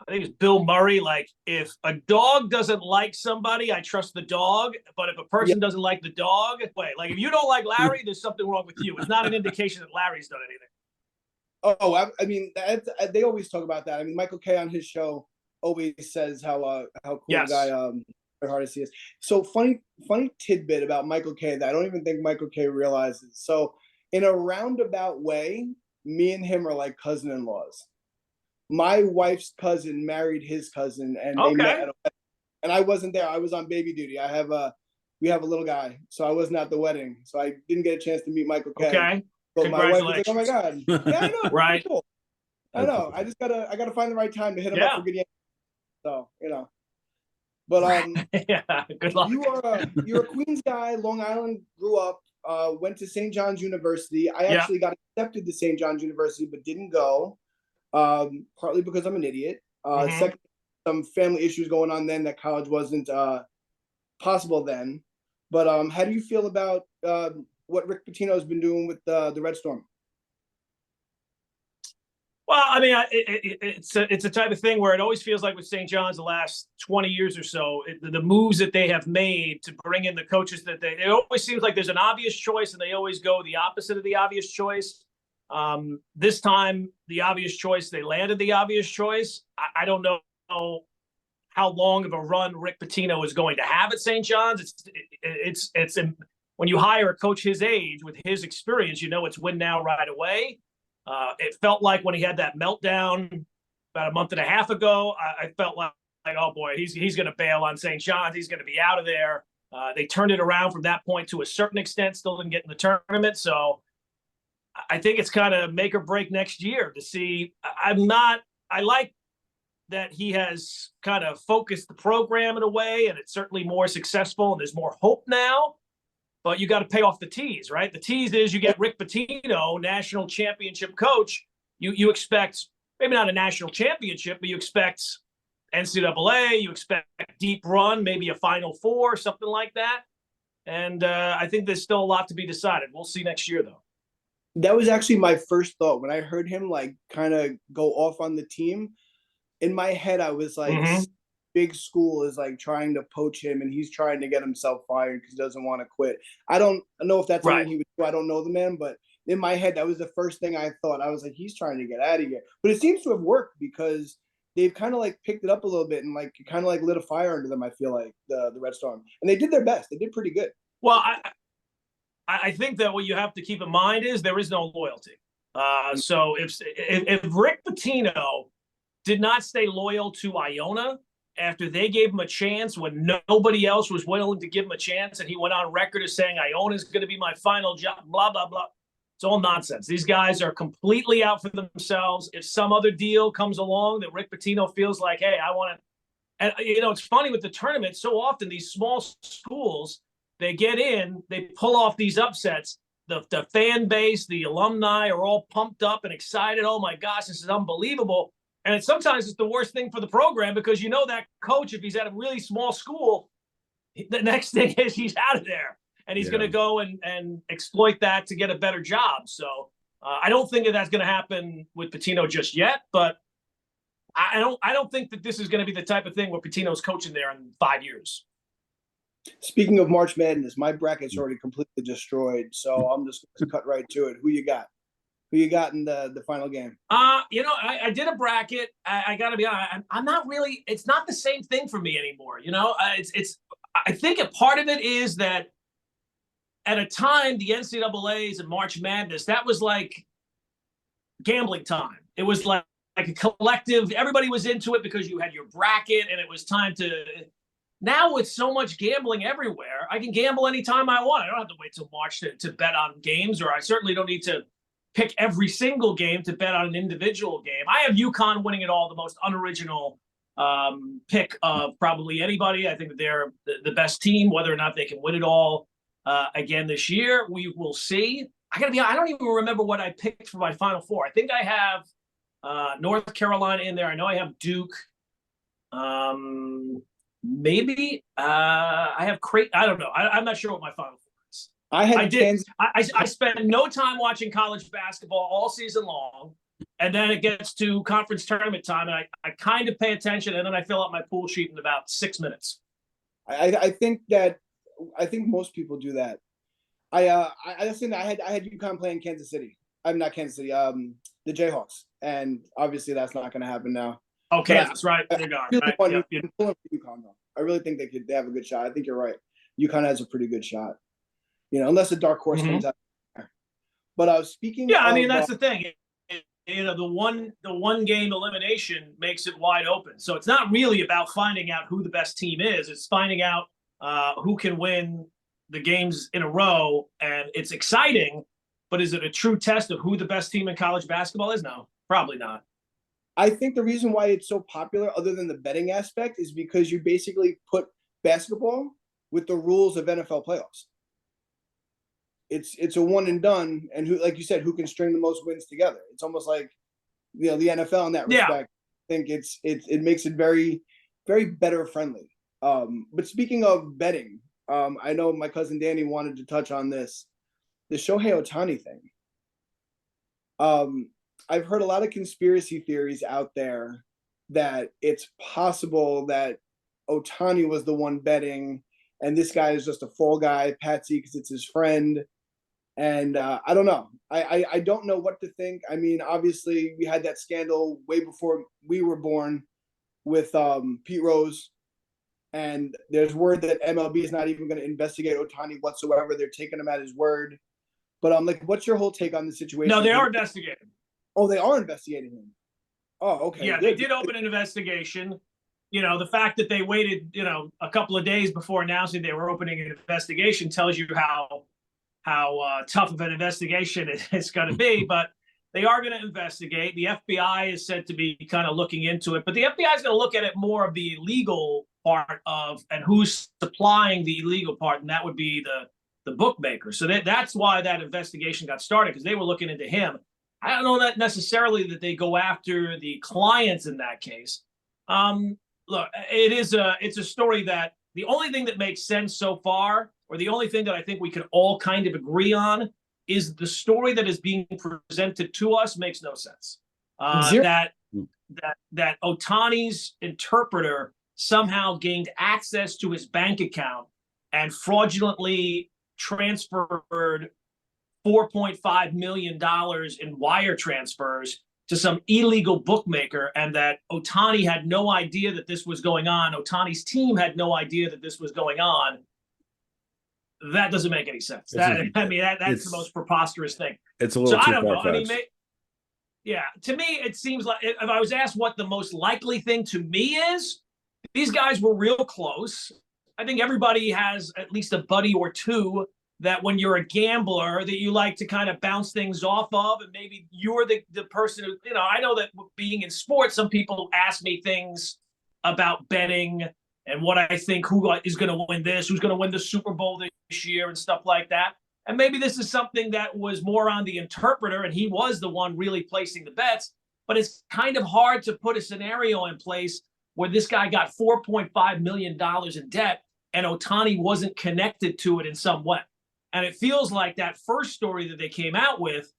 I think it's Bill Murray. Like, if a dog doesn't like somebody, I trust the dog. But if a person doesn't like the dog, wait, like if you don't like Larry, there's something wrong with you. It's not an indication that Larry's done anything. Oh, I mean, they always talk about that. I mean, Michael Kay on his show always says how cool the guy Hardesty is. So funny tidbit about Michael Kay that I don't even think Michael Kay realizes. So in a roundabout way, me and him are like cousin-in-laws. My wife's cousin married his cousin, and they met at a wedding. And I wasn't there. I was on baby duty. We have a little guy, so I wasn't at the wedding, so I didn't get a chance to meet Michael Kay. Okay. But my wife was like, "Oh my god, yeah, I know, right? Cool. I know. I gotta find the right time to hit him up for good Yankees." So but yeah, good luck. You're a Queens guy. Long Island, grew up. Went to St. John's University. I actually got accepted to St. John's University, but didn't go. Partly because I'm an idiot. Second, some family issues going on then that college wasn't possible then. But how do you feel about what Rick Pitino has been doing with the Red Storm? Well, I mean, it's a type of thing where it always feels like with St. John's the last 20 years or so, the moves that they have made to bring in the coaches it always seems like there's an obvious choice and they always go the opposite of the obvious choice. This time, the obvious choice, they landed the obvious choice. I don't know how long of a run Rick Pitino is going to have at St. John's. It's when you hire a coach his age with his experience, it's win now right away. It felt like when he had that meltdown about a month and a half ago, I felt like, oh boy, he's going to bail on St. John's. He's going to be out of there. They turned it around from that point to a certain extent, still didn't get in the tournament. So I think it's kind of make or break next year to see. I like that he has kind of focused the program in a way, and it's certainly more successful and there's more hope now. But you got to pay off the tease, right? The tease is you get Rick Pitino, national championship coach. You expect maybe not a national championship, but you expect NCAA. You expect deep run, maybe a Final Four, something like that. And I think there's still a lot to be decided. We'll see next year, though. That was actually my first thought when I heard him kind of go off on the team. In my head, I was like, big school is trying to poach him and he's trying to get himself fired because he doesn't want to quit. I don't know if that's something he would do. I don't know the man, but in my head, that was the first thing I thought. I was like, he's trying to get out of here. But it seems to have worked because they've kind of like picked it up a little bit and like kind of like lit a fire under them. I feel like the Red Storm, and they did their best. They did pretty good. Well, I think that what you have to keep in mind is there is no loyalty. So if Rick Pitino did not stay loyal to Iona after they gave him a chance when nobody else was willing to give him a chance, and he went on record as saying Iona is going to be my final job, blah blah blah. It's all nonsense. These guys are completely out for themselves. If some other deal comes along that Rick Pitino feels like, hey, I want to, and it's funny with the tournament. So often these small schools, they get in, they pull off these upsets. The fan base, the alumni are all pumped up and excited. Oh my gosh, this is unbelievable. And sometimes it's the worst thing for the program because that coach, if he's at a really small school, the next thing is he's out of there and he's going to go and exploit that to get a better job. So I don't think that's going to happen with Pitino just yet, but I don't think that this is going to be the type of thing where Pitino's coaching there in 5 years. Speaking of March Madness, my bracket's already completely destroyed, so I'm just going to cut right to it. Who you got? Who you got in the final game? I did a bracket. I got to be honest. I'm not really. It's not the same thing for me anymore. I think a part of it is that at a time the NCAA's and March Madness, that was like gambling time. It was like a collective. Everybody was into it because you had your bracket, and it was time to. Now with so much gambling everywhere, I can gamble anytime I want. I don't have to wait till March to bet on games, or I certainly don't need to pick every single game to bet on an individual game. I have UConn winning it all, the most unoriginal pick of probably anybody. I think that they're the best team. Whether or not they can win it all again this year, we will see. I don't even remember what I picked for my Final Four. I think I have North Carolina in there. I know I have Duke. Maybe I have Creighton. I don't know. I'm not sure what my Final Four is. I spent no time watching college basketball all season long, and then it gets to conference tournament time, and I kind of pay attention, and then I fill out my pool sheet in about 6 minutes. I think most people do that. I had UConn playing Kansas City. I'm not Kansas City. The Jayhawks, and obviously that's not going to happen now. Okay, that's right. They're gone. Right? UConn, though. I really think they have a good shot. I think you're right. UConn has a pretty good shot. Unless a dark horse comes out there. But speaking. Yeah, I mean that's the thing. The one game elimination makes it wide open. So it's not really about finding out who the best team is. It's finding out who can win the games in a row, and it's exciting. But is it a true test of who the best team in college basketball is? No, probably not. I think the reason why it's so popular, other than the betting aspect, is because you basically put basketball with the rules of NFL playoffs. It's a one and done, and who, like you said, who can string the most wins together? It's almost like the NFL in that respect. I think it makes it very, very better friendly. But speaking of betting, I know my cousin Danny wanted to touch on this, the Shohei Ohtani thing. I've heard a lot of conspiracy theories out there that it's possible that Ohtani was the one betting, and this guy is just a fall guy, patsy, because it's his friend. And I don't know. I don't know what to think. I mean, obviously, we had that scandal way before we were born with Pete Rose. And there's word that MLB is not even going to investigate Ohtani whatsoever. They're taking him at his word. But I'm like, what's your whole take on the situation? No, they are investigating. Oh, they are investigating him. Oh, okay. Yeah, they did open an investigation. The fact that they waited, a couple of days before announcing they were opening an investigation tells you how tough of an investigation it's going to be. But they are going to investigate. The FBI is said to be kind of looking into it, but the FBI is going to look at it more of the illegal part of and who's supplying the illegal part, and that would be the bookmaker. So that's why that investigation got started, because they were looking into him. I don't know that necessarily that they go after the clients in that case. Look, it's a story that the only thing that makes sense so far, or the only thing that I think we can all kind of agree on, is the story that is being presented to us makes no sense. That Ohtani's interpreter somehow gained access to his bank account and fraudulently transferred $4.5 million in wire transfers to some illegal bookmaker and that Ohtani had no idea that this was going on. Ohtani's team had no idea that this was going on. That doesn't make any sense. That's the most preposterous thing. It's a little too I don't know. far-fetched. Yeah, to me, it seems like if I was asked what the most likely thing to me is, these guys were real close. I think everybody has at least a buddy or two that when you're a gambler that you like to kind of bounce things off of, and maybe you're the person who, I know that being in sports, some people ask me things about betting and what I think, who is going to win this, who's going to win the Super Bowl this year and stuff like that. And maybe this is something that was more on the interpreter and he was the one really placing the bets, but it's kind of hard to put a scenario in place where this guy got $4.5 million in debt and Ohtani wasn't connected to it in some way. And it feels like that first story that they came out with,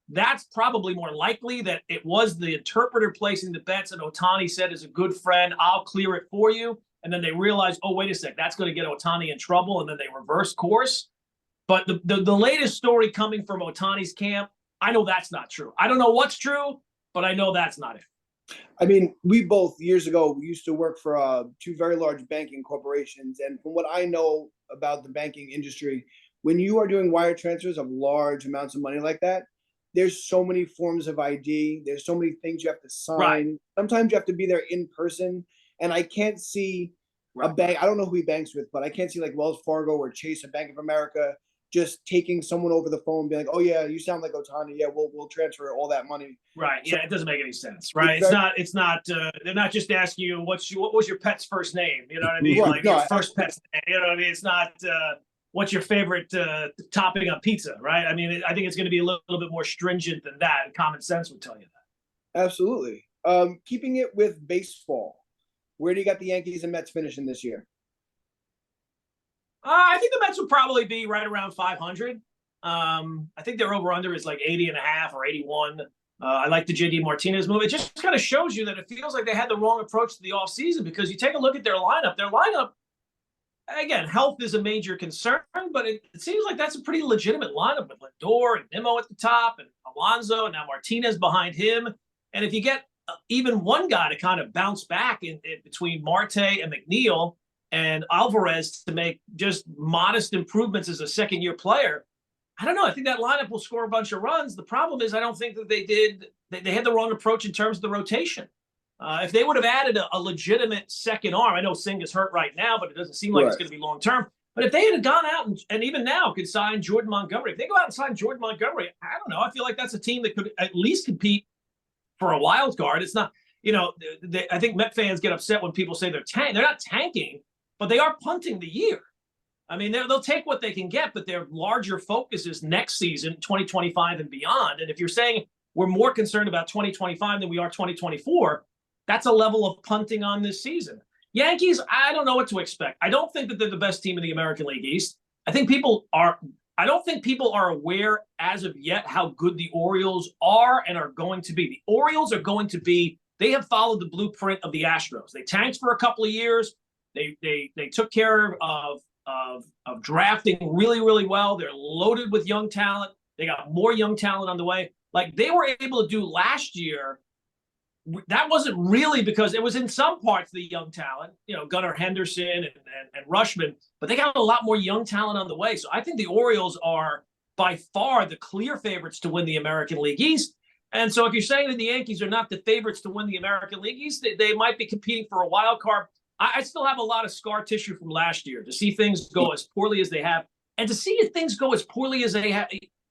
that's probably more likely that it was the interpreter placing the bets and Ohtani said, as a good friend, I'll clear it for you. And then they realized, oh, wait a sec, that's going to get Ohtani in trouble. And then they reverse course. But the latest story coming from Ohtani's camp, I know that's not true. I don't know what's true, but I know that's not it. I mean, we both years ago, we used to work for two very large banking corporations. And from what I know about the banking industry, when you are doing wire transfers of large amounts of money like that, there's so many forms of ID. There's so many things you have to sign. Right. Sometimes you have to be there in person. And I can't see a bank. I don't know who he banks with, but I can't see like Wells Fargo or Chase or Bank of America just taking someone over the phone and being like, oh, yeah, you sound like Ohtani. Yeah, we'll transfer all that money. Right. So, yeah, it doesn't make any sense. Right. It's not. They're not just asking you what was your pet's first name. You know what I mean? Right. Like your first pet's name. You know what I mean? It's not. What's your favorite topping on pizza, right? I mean, I think it's going to be a little bit more stringent than that. And common sense would tell you that. Absolutely. Keeping it with baseball, where do you got the Yankees and Mets finishing this year? I think the Mets will probably be right around 500. I think their over-under is like 80.5 or 81. I like the J.D. Martinez move. It just kind of shows you that it feels like they had the wrong approach to the offseason because you take a look at their lineup. Their lineup, again, health is a major concern, but it seems like that's a pretty legitimate lineup with Lindor and Nimmo at the top and Alonso and now Martinez behind him. And if you get even one guy to kind of bounce back in between Marte and McNeil and Alvarez to make just modest improvements as a second-year player, I don't know. I think that lineup will score a bunch of runs. The problem is I don't think that they had the wrong approach in terms of the rotation. If they would have added a legitimate second arm, I know Singh is hurt right now, but it doesn't seem like it's going to be long term. But if they had gone out and even now could sign Jordan Montgomery, if they go out and sign Jordan Montgomery, I don't know. I feel like that's a team that could at least compete for a wild card. It's not, I think Met fans get upset when people say they're not tanking, but they are punting the year. I mean, they'll take what they can get, but their larger focus is next season, 2025 and beyond. And if you're saying we're more concerned about 2025 than we are 2024, that's a level of punting on this season. Yankees, I don't know what to expect. I don't think that they're the best team in the American League East. I don't think people are aware as of yet how good the Orioles are and are going to be. The Orioles are going to be, they have followed the blueprint of the Astros. They tanked for a couple of years. They took care of drafting really, really well. They're loaded with young talent. They got more young talent on the way. Like they were able to do last year. That wasn't really because it was in some parts the young talent, Gunnar Henderson and Rushman, but they got a lot more young talent on the way. So I think the Orioles are by far the clear favorites to win the American League East. And so if you're saying that the Yankees are not the favorites to win the American League East, they might be competing for a wild card. I still have a lot of scar tissue from last year to see things go as poorly as they have. And to see if things go as poorly as they have,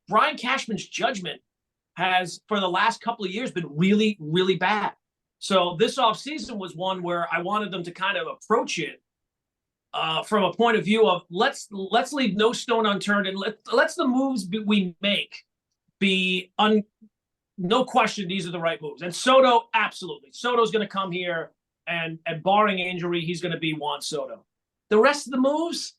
Brian Cashman's judgment has, for the last couple of years, been really, really bad. So this offseason was one where I wanted them to kind of approach it from a point of view of let's leave no stone unturned and let's the moves we make be no question these are the right moves. And Soto, absolutely. Soto's going to come here and barring injury, he's going to be Juan Soto. The rest of the moves,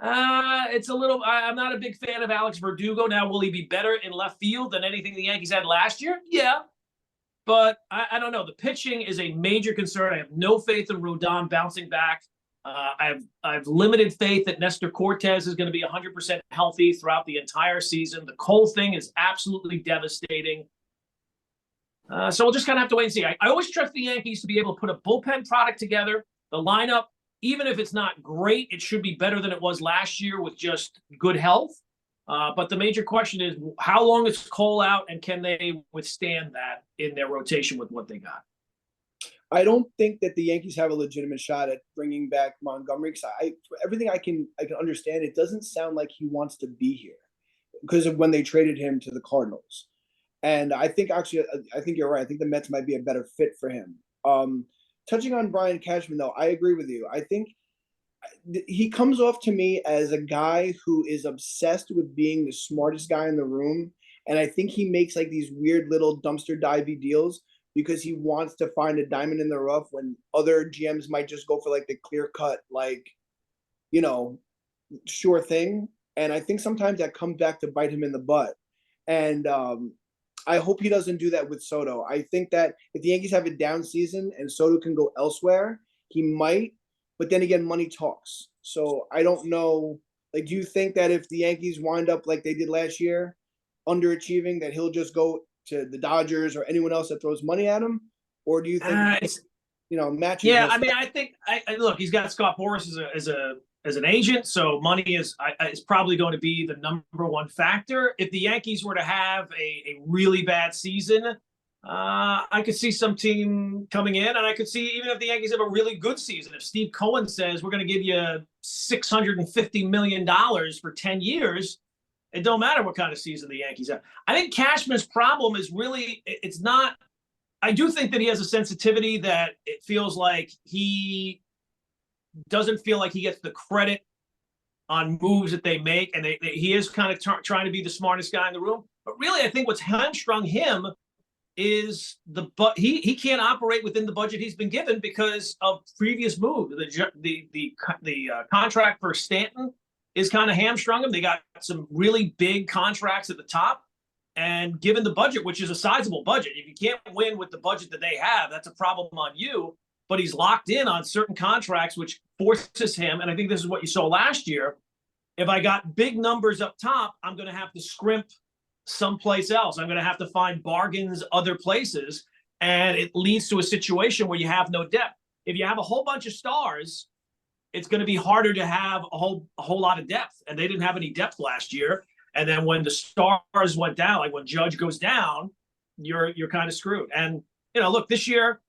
it's a little. I'm not a big fan of Alex Verdugo. Now, will he be better in left field than anything the Yankees had last year? Yeah, but I don't know. The pitching is a major concern. I have no faith in Rodon bouncing back. I've limited faith that Nestor Cortez is going to be 100% healthy throughout the entire season. The Cole thing is absolutely devastating. So we'll just kind of have to wait and see. I always trust the Yankees to be able to put a bullpen product together. The lineup, even if it's not great, it should be better than it was last year with just good health. But the major question is, how long is Cole out, and can they withstand that in their rotation with what they got? I don't think that the Yankees have a legitimate shot at bringing back Montgomery. Because for everything I can understand, it doesn't sound like he wants to be here because of when they traded him to the Cardinals. And I think you're right. I think the Mets might be a better fit for him. Touching on Brian Cashman, though, I agree with you. I think he comes off to me as a guy who is obsessed with being the smartest guy in the room. And I think he makes like these weird little dumpster divey deals because he wants to find a diamond in the rough when other GMs might just go for like the clear cut, like, sure thing. And I think sometimes that comes back to bite him in the butt. And I hope he doesn't do that with Soto. I think that if the Yankees have a down season and Soto can go elsewhere, he might. But then again, money talks. So I don't know. Like, do you think that if the Yankees wind up like they did last year, underachieving, that he'll just go to the Dodgers or anyone else that throws money at him? Or do you think, matches? Yeah, I mean, I think look, he's got Scott Boras as an agent, so money is probably going to be the number one factor. If the Yankees were to have a really bad season, I could see some team coming in, and I could see even if the Yankees have a really good season, if Steve Cohen says we're going to give you $650 million for 10 years, it don't matter what kind of season the Yankees have. I think Cashman's problem is really, it's not, I do think that he has a sensitivity that it feels like he doesn't feel like he gets the credit on moves that they make, and he is kind of trying to be the smartest guy in the room. But really, I think what's hamstrung him is he can't operate within the budget he's been given because of previous moves. The contract for Stanton is kind of hamstrung him. They got some really big contracts at the top, and given the budget, which is a sizable budget, if you can't win with the budget that they have, that's a problem on you. But he's locked in on certain contracts, which forces him, and I think this is what you saw last year, if I got big numbers up top, I'm going to have to scrimp someplace else. I'm going to have to find bargains other places, and it leads to a situation where you have no depth. If you have a whole bunch of stars, it's going to be harder to have a whole lot of depth, and they didn't have any depth last year. And then when the stars went down, like when Judge goes down, you're kind of screwed. And look, this year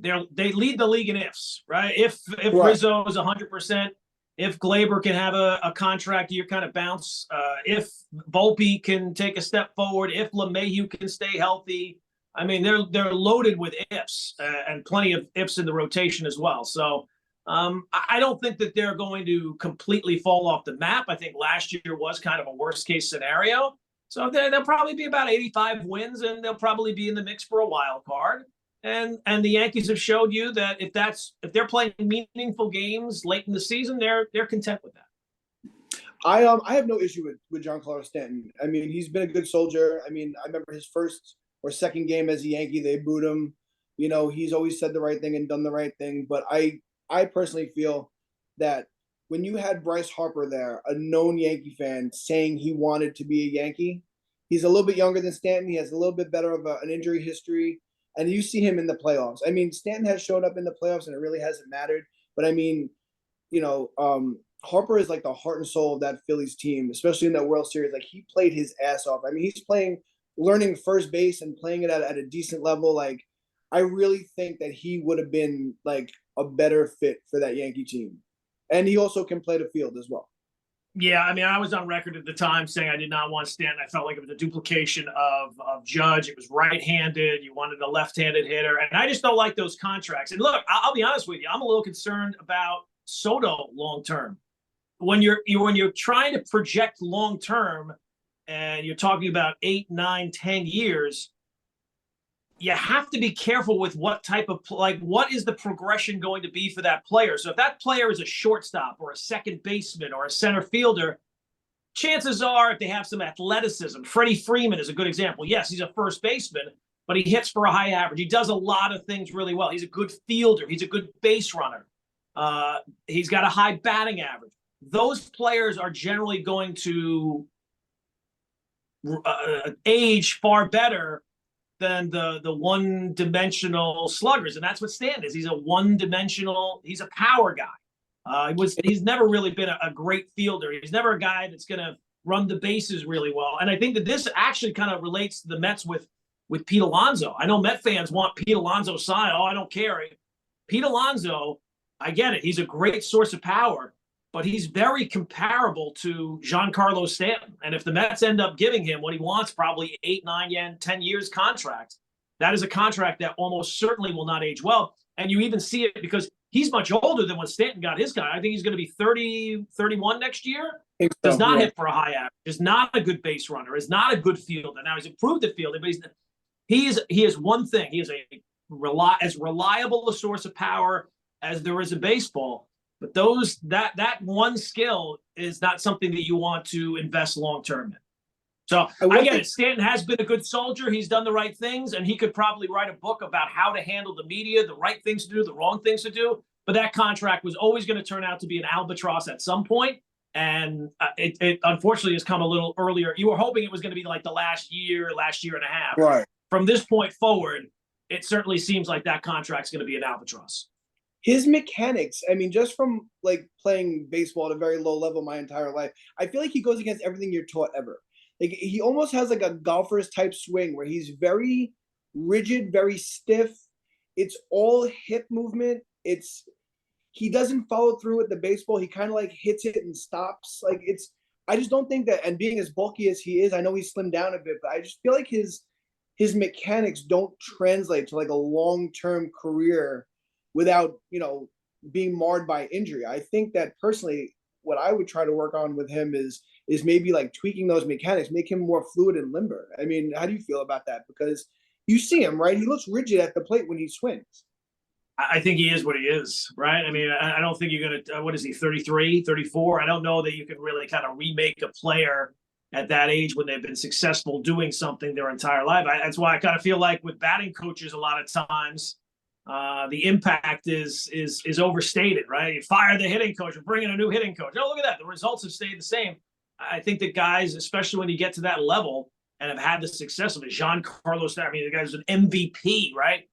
they lead the league in ifs, right? If right. Rizzo is 100%, if Glaber can have a contract year kind of bounce, if Volpe can take a step forward, if LeMahieu can stay healthy, I mean, they're loaded with ifs and plenty of ifs in the rotation as well. So I don't think that they're going to completely fall off the map. I think last year was kind of a worst case scenario. So they'll probably be about 85 wins, and they'll probably be in the mix for a wild card. And the Yankees have showed you that if they're playing meaningful games late in the season, they're content with that. I have no issue with Giancarlo Stanton. I mean, he's been a good soldier. I mean, I remember his first or second game as a Yankee, they booed him. He's always said the right thing and done the right thing. But I personally feel that when you had Bryce Harper there, a known Yankee fan, saying he wanted to be a Yankee, he's a little bit younger than Stanton. He has a little bit better of an injury history. And you see him in the playoffs. I mean, Stanton has showed up in the playoffs, and it really hasn't mattered. But I mean, Harper is like the heart and soul of that Phillies team, especially in that World Series. Like, he played his ass off. I mean, he's learning first base and playing it at a decent level. Like, I really think that he would have been like a better fit for that Yankee team. And he also can play the field as well. Yeah, I mean, I was on record at the time saying I did not want Stanton. I felt like it was a duplication of Judge. It was right-handed. You wanted a left-handed hitter. And I just don't like those contracts. And look, I'll be honest with you. I'm a little concerned about Soto long-term. When you're trying to project long-term and you're talking about 8, 9, 10 years, you have to be careful with what type of, what is the progression going to be for that player? So if that player is a shortstop or a second baseman or a center fielder, chances are if they have some athleticism, Freddie Freeman is a good example. Yes, he's a first baseman, but he hits for a high average. He does a lot of things really well. He's a good fielder. He's a good base runner. He's got a high batting average. Those players are generally going to age far better than the one-dimensional sluggers, and that's what Stanton is. He's a one-dimensional. He's a power guy. He's never really been a great fielder. He's never a guy that's going to run the bases really well. And I think that this actually kind of relates to the Mets with Pete Alonso. I know Met fans want Pete Alonso's side. Oh, I don't care. Pete Alonso, I get it. He's a great source of power, but he's very comparable to Giancarlo Stanton. And if the Mets end up giving him what he wants, probably 8, 9, 10 years contract, that is a contract that almost certainly will not age well. And you even see it because he's much older than when Stanton got his guy. I think he's going to be 30, 31 next year. Does not hit for a high average. Is not a good base runner. Is not a good fielder. Now he's improved at fielding, but he is one thing. He is as reliable a source of power as there is in baseball. But that one skill is not something that you want to invest long term in. So I get it. Stanton has been a good soldier. He's done the right things, and he could probably write a book about how to handle the media, the right things to do, the wrong things to do. But that contract was always going to turn out to be an albatross at some point. And it unfortunately has come a little earlier. You were hoping it was going to be like the last year and a half. Right. From this point forward, it certainly seems like that contract's going to be an albatross. His mechanics, I mean, just from like playing baseball at a very low level my entire life, I feel like he goes against everything you're taught ever. Like he almost has like a golfer's type swing where he's very rigid, very stiff. It's all hip movement. He doesn't follow through with the baseball. He kind of like hits it and stops. Like I just don't think that, and being as bulky as he is, I know he's slimmed down a bit, but I just feel like his mechanics don't translate to like a long-term career without, being marred by injury. I think that personally, what I would try to work on with him is maybe like tweaking those mechanics, make him more fluid and limber. I mean, how do you feel about that? Because you see him, right? He looks rigid at the plate when he swings. I think he is what he is, right? I mean, I don't think you're going to, what is he, 33, 34? I don't know that you can really kind of remake a player at that age when they've been successful doing something their entire life. That's why I kind of feel like with batting coaches, a lot of times the impact is overstated, right? You fire the hitting coach or bring in a new hitting coach. Oh, look at that. The results have stayed the same. I think that guys, especially when you get to that level and have had the success of it, Giancarlo Stanton, I mean, the guy's an MVP, right?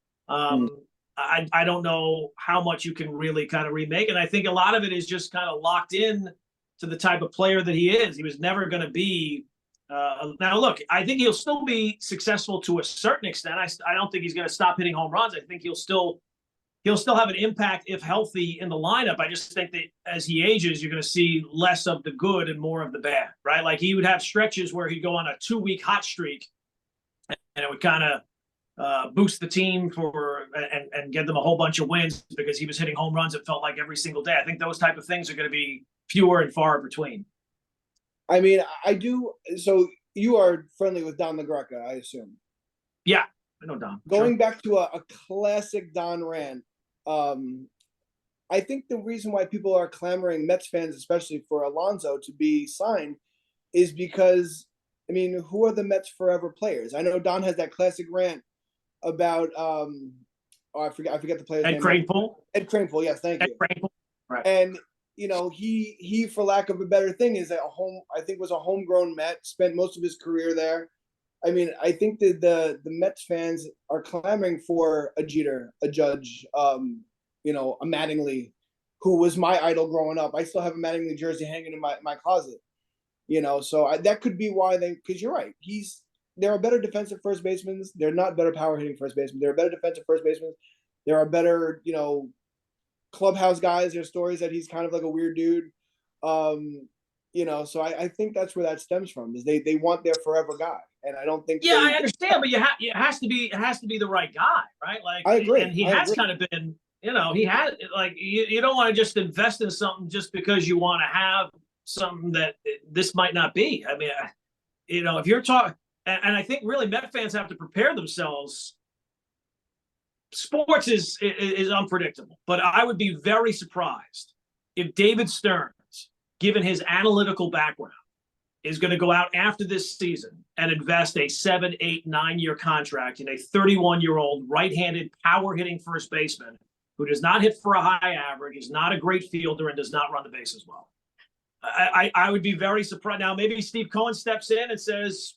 I don't know how much you can really kind of remake. And I think a lot of it is just kind of locked in to the type of player that he is. He was never going to be now, look, I think he'll still be successful to a certain extent. I don't think he's going to stop hitting home runs. I think he'll still have an impact if healthy in the lineup. I just think that as he ages, you're going to see less of the good and more of the bad, right? Like he would have stretches where he'd go on a 2-week hot streak and it would kind of boost the team and give them a whole bunch of wins because he was hitting home runs, it felt like, every single day. I think those type of things are going to be fewer and far between. I mean, I do. So you are friendly with Don LaGreca, I assume. Yeah, I know Don. Going back to a classic Don rant, I think the reason why people are clamoring, Mets fans especially, for Alonso to be signed is because, I mean, who are the Mets forever players? I know Don has that classic rant about I forget the player's name. Ed Kranepool. Ed Kranepool, yes, thank you. Ed Kranepool. Right. And he for lack of a better thing is was a homegrown Met, spent most of his career there. I mean, I think that the Mets fans are clamoring for a Jeter, a Judge, a Mattingly, who was my idol growing up. I still have a Mattingly jersey hanging in my closet. So that could be why because you're right. There are better defensive first basemen. They're not better power hitting first basemen. There are better defensive first basemen. There are better, clubhouse guys. There's stories that he's kind of like a weird dude. So I think that's where that stems from, is they want their forever guy. And I don't think I understand, but it has to be the right guy, right? Like I agree. And he has kind of been, he had, like, you don't want to just invest in something just because you want to have something that this might not be. I mean, if you're talking, and I think really Met fans have to prepare themselves. Sports is unpredictable, but I would be very surprised if David Stearns, given his analytical background, is going to go out after this season and invest a 7, 8, 9-year contract in a 31-year-old right-handed power-hitting first baseman who does not hit for a high average, is not a great fielder, and does not run the bases well. I would be very surprised. Now, maybe Steve Cohen steps in and says,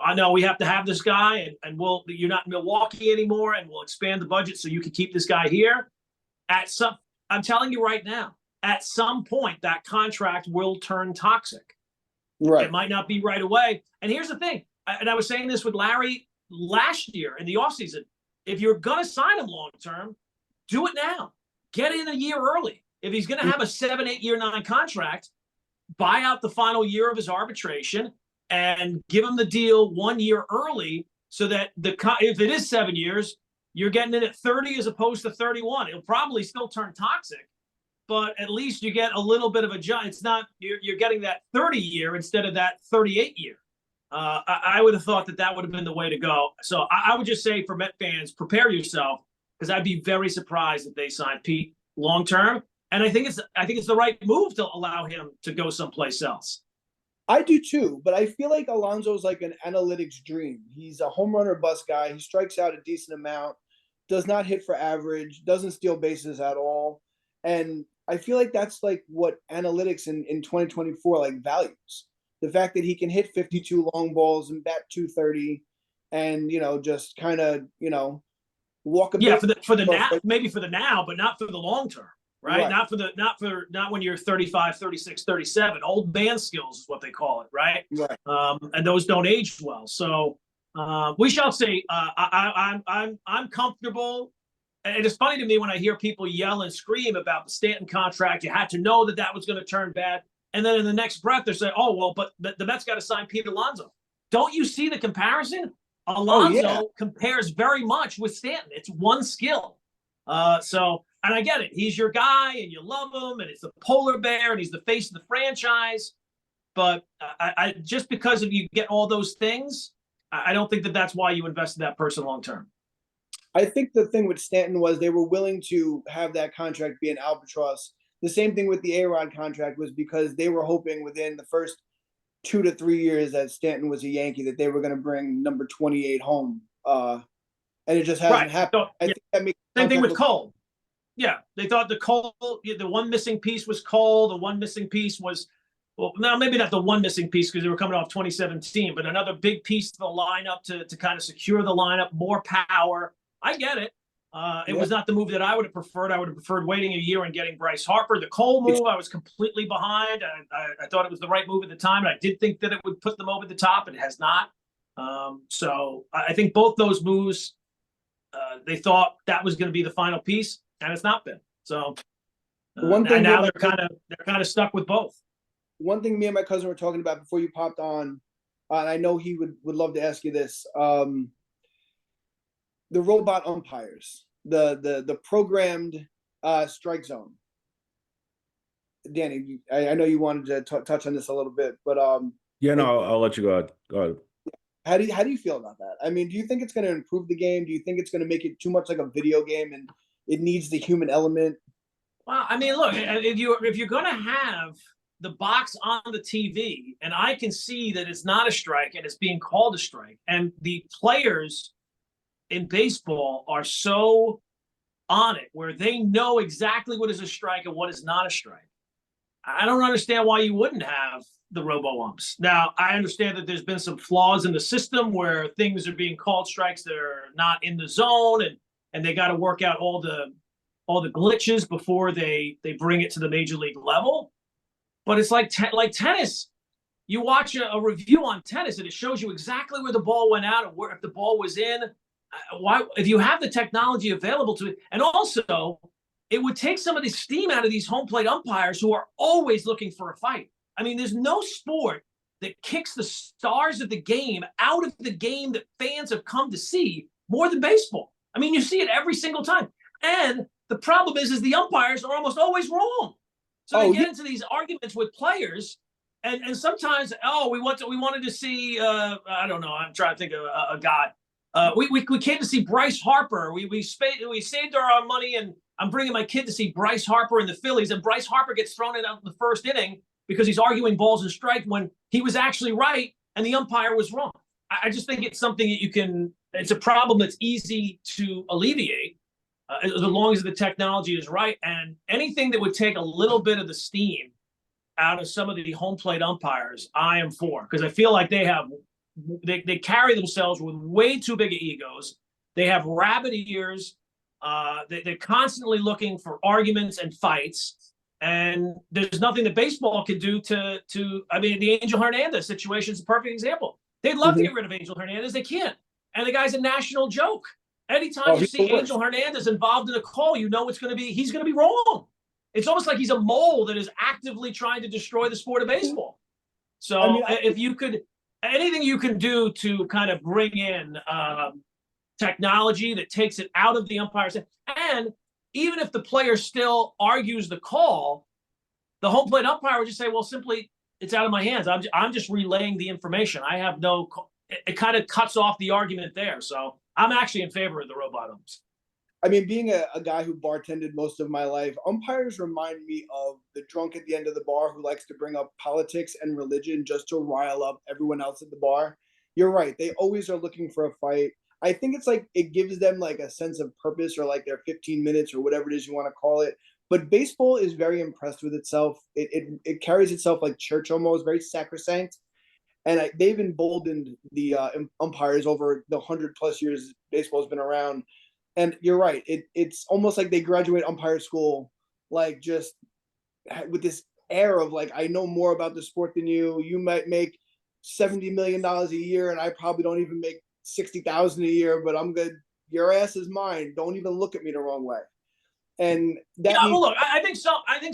I know we have to have this guy, and you're not in Milwaukee anymore, and we'll expand the budget so you can keep this guy here. I'm telling you right now, at some point that contract will turn toxic. Right. It might not be right away. And here's the thing, and I was saying this with Larry last year in the offseason. If you're going to sign him long term, do it now. Get in a year early. If he's going to have a 7-8 year non-contract, buy out the final year of his arbitration and give him the deal 1 year early, so that if it is 7 years, you're getting in at 30 as opposed to 31. It'll probably still turn toxic, but at least you get a little bit of a jump. It's not, you're getting that 30 year instead of that 38 year. I would have thought that would have been the way to go. So I would just say for Met fans, prepare yourself, because I'd be very surprised if they sign Pete long term. And I think it's the right move to allow him to go someplace else. I do too, but I feel like Alonso's like an analytics dream. He's a home run or bust guy. He strikes out a decent amount, does not hit for average, doesn't steal bases at all. And I feel like that's like what analytics in 2024 like values. The fact that he can hit 52 long balls and bat 230 and, just kind of, walk a bit. For the now, maybe for the now, but not for the long term. Right? Not when you're 35, 36, 37. Old man skills is what they call it, right? Right. And those don't age well. So we shall see. I'm comfortable. And it's funny to me when I hear people yell and scream about the Stanton contract. You had to know that was going to turn bad. And then in the next breath, they're saying, oh, well, but the Mets got to sign Pete Alonso. Don't you see the comparison? Alonso compares very much with Stanton. It's one skill. And I get it. He's your guy and you love him, and it's the polar bear and he's the face of the franchise. But I just because of you get all those things, I don't think that's why you invested that person long term. I think the thing with Stanton was they were willing to have that contract be an albatross. The same thing with the A-Rod contract was because they were hoping within the first 2 to 3 years that Stanton was a Yankee that they were going to bring number 28 home. And it just hasn't happened. So, I think that makes same thing with Cole. Yeah, they thought the one missing piece was Cole. The one missing piece was, well, now maybe not the one missing piece because they were coming off 2017, but another big piece to the lineup to kind of secure the lineup, more power. I get it. It was not the move that I would have preferred. I would have preferred waiting a year and getting Bryce Harper. The Cole move, I was completely behind. I thought it was the right move at the time, and I did think that it would put them over the top. It has not. So I think both those moves, they thought that was going to be the final piece, and it's not been. So one thing, and now they're kind of stuck with both. One thing me and my cousin were talking about before you popped on, and I know he would love to ask you this. The robot umpires, the programmed strike zone. Danny, I know you wanted to touch on this a little bit, but I'll let you go ahead. Go ahead. How do you feel about that? I mean, do you think it's going to improve the game? Do you think it's going to make it too much like a video game and it needs the human element? Well, I mean, look, if you're going to have the box on the TV, and I can see that it's not a strike and it's being called a strike, and the players in baseball are so on it where they know exactly what is a strike and what is not a strike. I don't understand why you wouldn't have the robo-umps. Now, I understand that there's been some flaws in the system where things are being called strikes that are not in the zone, and they got to work out all the glitches before they bring it to the major league level. But it's like tennis. You watch a review on tennis, and it shows you exactly where the ball went out and where if the ball was in. Why, if you have the technology available to it, and also it would take some of the steam out of these home plate umpires who are always looking for a fight. I mean, there's no sport that kicks the stars of the game out of the game that fans have come to see more than baseball. I mean, you see it every single time. And the problem is the umpires are almost always wrong. So they get into these arguments with players, and sometimes, we wanted to see, I don't know, I'm trying to think of a guy. We came to see Bryce Harper. We saved our money, and I'm bringing my kid to see Bryce Harper and the Phillies, and Bryce Harper gets thrown out in the first inning because he's arguing balls and strike when he was actually right and the umpire was wrong. I just think it's something that it's a problem that's easy to alleviate as long as the technology is right. And anything that would take a little bit of the steam out of some of the home plate umpires, I am for, because I feel like they have they carry themselves with way too big of egos. They have rabbit ears. They're constantly looking for arguments and fights. And there's nothing that baseball can do to. I mean, the Angel Hernandez situation is a perfect example. They'd love to get rid of Angel Hernandez. They can't. And the guy's a national joke. Anytime you see Angel Hernandez involved in a call, you know he's going to be wrong. It's almost like he's a mole that is actively trying to destroy the sport of baseball. So if you could, anything you can do to kind of bring in technology that takes it out of the umpire's head, and even if the player still argues the call, the home plate umpire would just say, well, simply, it's out of my hands. I'm just relaying the information. I have no, it kind of cuts off the argument there. So I'm actually in favor of the robot umps. I mean, being a guy who bartended most of my life, umpires remind me of the drunk at the end of the bar who likes to bring up politics and religion just to rile up everyone else at the bar. You're right. They always are looking for a fight. I think it's like it gives them like a sense of purpose, or like their 15 minutes or whatever it is you want to call it. But baseball is very impressed with itself. It carries itself like church almost, very sacrosanct. And they've emboldened the umpires over the 100+ years baseball's been around. And you're right. It's almost like they graduate umpire school, like just with this air of like, I know more about the sport than you. You might make $70 million a year, and I probably don't even make $60,000 a year. But I'm good. Your ass is mine. Don't even look at me the wrong way. And that yeah, well, look, I think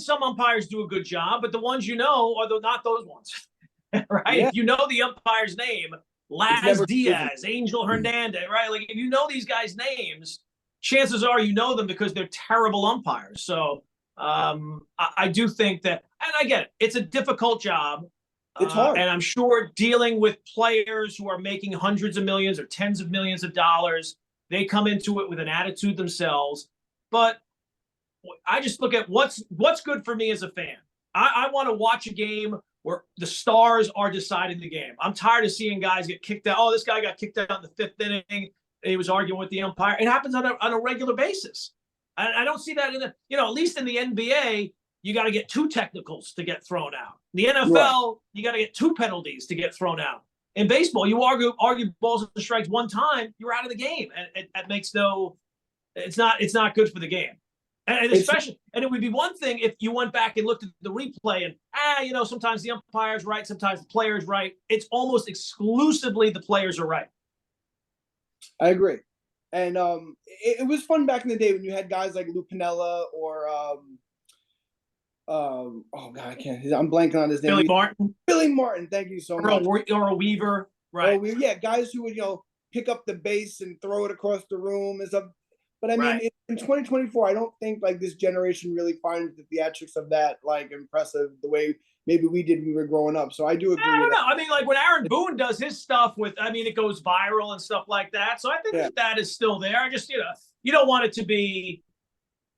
some umpires do a good job, but the ones you know are not those ones, right? Yeah. If you know the umpire's name, Laz Diaz, Angel Hernandez, right? Like if you know these guys' names, chances are you know them because they're terrible umpires. So I do think that, and I get it, it's a difficult job. It's hard. And I'm sure dealing with players who are making hundreds of millions or tens of millions of dollars, they come into it with an attitude themselves. But I just look at what's good for me as a fan. I want to watch a game where the stars are deciding the game. I'm tired of seeing guys get kicked out. Oh, this guy got kicked out in the 5th inning. He was arguing with the umpire. It happens on a regular basis. I don't see that in the, at least in the NBA, you got to get 2 technicals to get thrown out. The NFL, right, you got to get 2 penalties to get thrown out. In baseball, you argue balls and strikes one time, you're out of the game. And it makes no, it's not good for the game. And especially, and it would be one thing if you went back and looked at the replay and, sometimes the umpire's right, sometimes the player's right. It's almost exclusively the players are right. I agree. And it was fun back in the day when you had guys like Lou Piniella or, oh God, I'm blanking on his name. Billy Martin. Billy Martin, thank you so much. Or a Weaver, right. Yeah, guys who would, pick up the base and throw it across the room and stuff. But I mean, right, in 2024, I don't think like this generation really finds the theatrics of that like impressive the way maybe we did when we were growing up. So I do agree. I don't know. I mean, like when Aaron Boone does his stuff with, it goes viral and stuff like that. So I think that is still there. I just, you don't want it to be,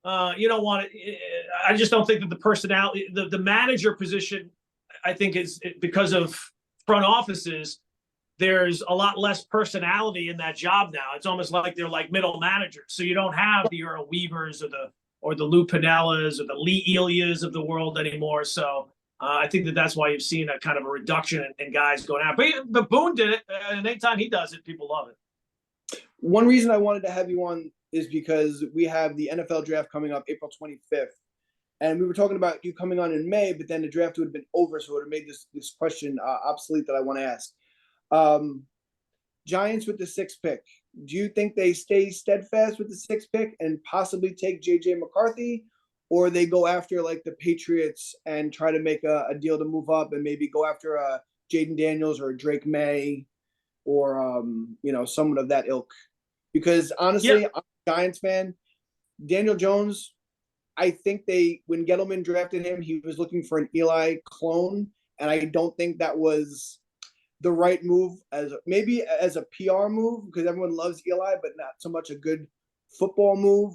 you don't want it. I just don't think that the personality, the manager position, I think is because of front offices, there's a lot less personality in that job now. It's almost like they're like middle managers. So you don't have the Earl Weavers or the Lou Pinellas or the Lee Elias of the world anymore. So I think that's why you've seen a kind of a reduction in guys going out. But Boone did it, and anytime he does it, people love it. One reason I wanted to have you on is because we have the NFL draft coming up April 25th. And we were talking about you coming on in May, but then the draft would have been over. So it would have made this question obsolete that I want to ask. Giants with the 6th pick. Do you think they stay steadfast with the 6th pick and possibly take JJ McCarthy, or they go after like the Patriots and try to make a deal to move up and maybe go after Jaden Daniels or Drake May or someone of that ilk? Because honestly, I'm a Giants fan. Daniel Jones, I think when Gettleman drafted him, he was looking for an Eli clone, and I don't think that was the right move as a PR move, because everyone loves Eli, but not so much a good football move.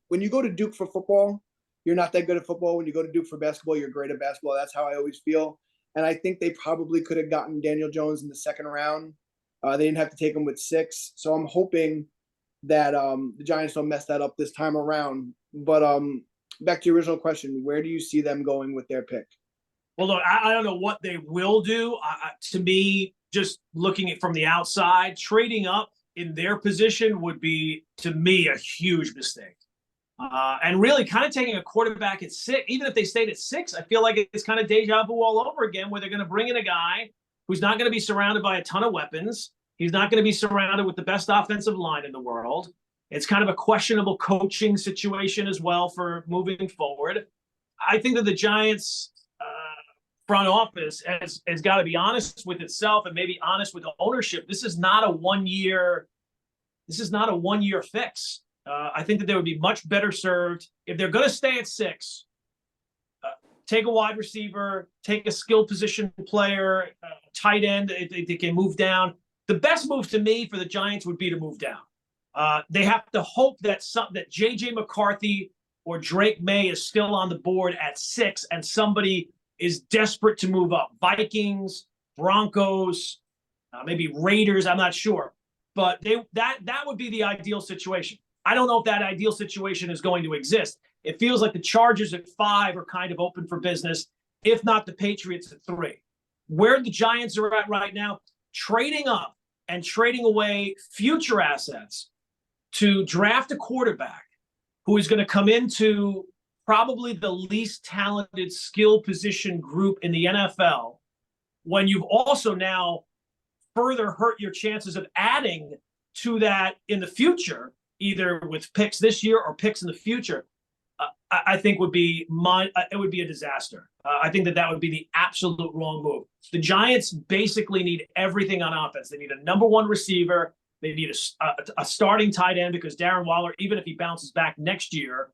When you go to Duke for football, you're not that good at football. When you go to Duke for basketball, you're great at basketball. That's how I always feel. And I think they probably could have gotten Daniel Jones in the 2nd round. They didn't have to take him with 6. So I'm hoping that the Giants don't mess that up this time around. But back to your original question, where do you see them going with their pick? Well, look, I don't know what they will do. To me, just looking at from the outside, trading up in their position would be, to me, a huge mistake. And really kind of taking a quarterback at 6, even if they stayed at 6, I feel like it's kind of deja vu all over again, where they're going to bring in a guy who's not going to be surrounded by a ton of weapons. He's not going to be surrounded with the best offensive line in the world. It's kind of a questionable coaching situation as well for moving forward. I think that the Giants front office has got to be honest with itself and maybe honest with the ownership. This is not a 1 year. This is not a 1 year fix. I think that they would be much better served if they're going to stay at 6. Take a wide receiver, take a skill position player, tight end if they can move down. The best move to me for the Giants would be to move down. They have to hope that that J.J. McCarthy or Drake May is still on the board at 6 and somebody is desperate to move up. Vikings, Broncos, maybe Raiders, I'm not sure. But that would be the ideal situation. I don't know if that ideal situation is going to exist. It feels like the Chargers at 5 are kind of open for business, if not the Patriots at 3. Where the Giants are at right now, trading up and trading away future assets to draft a quarterback who is going to come into probably the least talented skill position group in the NFL, when you've also now further hurt your chances of adding to that in the future, either with picks this year or picks in the future, I think would be it would be a disaster. I think that would be the absolute wrong move. The Giants basically need everything on offense. They need a number 1 receiver. They need a starting tight end, because Darren Waller, even if he bounces back next year,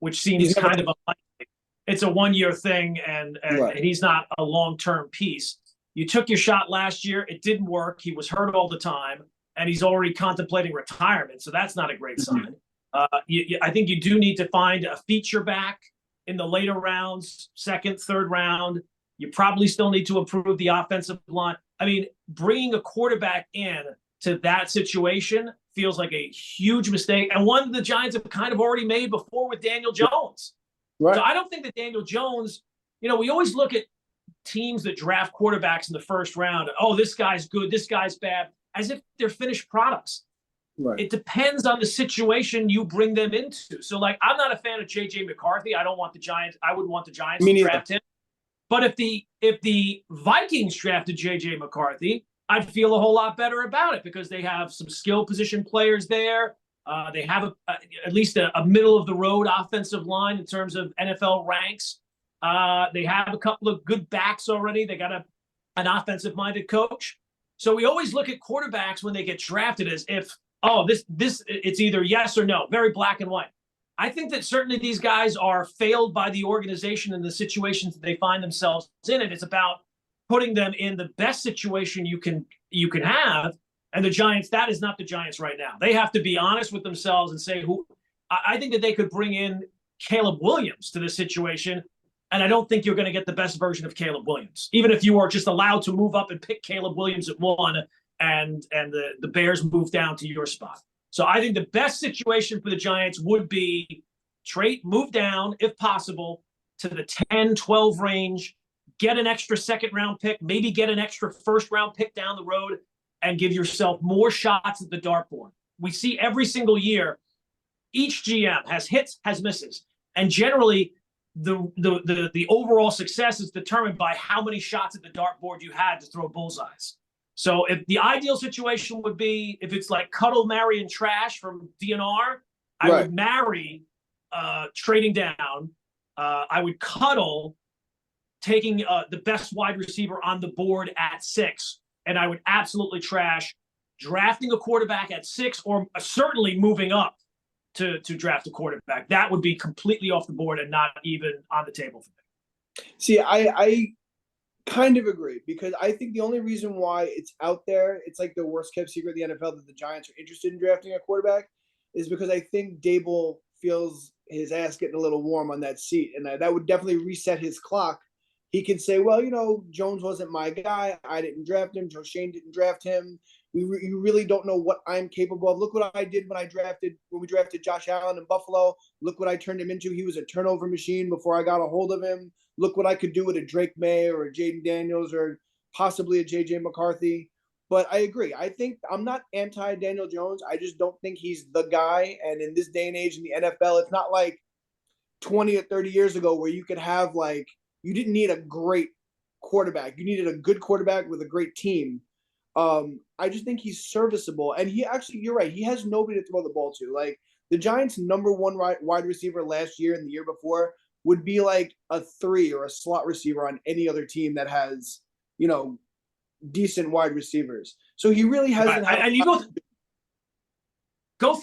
which seems kind of unlikely, it's a 1 year thing, and he's not a long-term piece. You took your shot last year. It didn't work. He was hurt all the time, and he's already contemplating retirement. So that's not a great sign. I think you do need to find a feature back in the later rounds, 2nd, 3rd round. You probably still need to improve the offensive line. I mean, bringing a quarterback in to that situation feels like a huge mistake, and one the Giants have kind of already made before with Daniel Jones. Right. So I don't think that Daniel Jones, we always look at teams that draft quarterbacks in the 1st round. Oh, this guy's good, this guy's bad, as if they're finished products. Right. It depends on the situation you bring them into. So, I'm not a fan of J.J. McCarthy. I wouldn't want the Giants to draft him. But if the Vikings drafted J.J. McCarthy, I'd feel a whole lot better about it, because they have some skill position players there. They have at least a middle-of-the-road offensive line in terms of NFL ranks. They have a couple of good backs already. They got an offensive-minded coach. So we always look at quarterbacks when they get drafted as if, it's either yes or no, very black and white. I think that certainly these guys are failed by the organization and the situations that they find themselves in. And it's about putting them in the best situation you can have. And the Giants, that is not the Giants right now. They have to be honest with themselves and say I think that they could bring in Caleb Williams to this situation. And I don't think you're going to get the best version of Caleb Williams, even if you are just allowed to move up and pick Caleb Williams at 1 and the Bears move down to your spot. So I think the best situation for the Giants would be move down, if possible, to the 10, 12 range, get an extra 2nd round pick, maybe get an extra 1st round pick down the road, and give yourself more shots at the dartboard. We see every single year, each GM has hits, has misses. And generally, the overall success is determined by how many shots at the dartboard you had to throw bullseyes. So if the ideal situation would be, if it's like cuddle, marry, and trash from DNR, I would marry trading down. I would cuddle taking the best wide receiver on the board at 6. And I would absolutely trash drafting a quarterback at 6, or certainly moving up to draft a quarterback. That would be completely off the board and not even on the table for me. See, I kind of agree, because I think the only reason why it's out there, it's like the worst kept secret in the NFL that the Giants are interested in drafting a quarterback, is because I think Dable feels his ass getting a little warm on that seat. And that would definitely reset his clock. He can say, well, Jones wasn't my guy. I didn't draft him. Joe Shane didn't draft him. You really don't know what I'm capable of. Look what I did when we drafted Josh Allen in Buffalo. Look what I turned him into. He was a turnover machine before I got a hold of him. Look what I could do with a Drake May or a Jaden Daniels or possibly a JJ McCarthy. But I agree. I think I'm not anti Daniel Jones. I just don't think he's the guy. And in this day and age in the NFL, it's not like 20 or 30 years ago where you could have like, you didn't need a great quarterback. You needed a good quarterback with a great team. I just think he's serviceable. And he actually, you're right, he has nobody to throw the ball to. Like the Giants' number one wide receiver last year and the year before would be like a 3 or a slot receiver on any other team that has, decent wide receivers. So he really hasn't had. And you go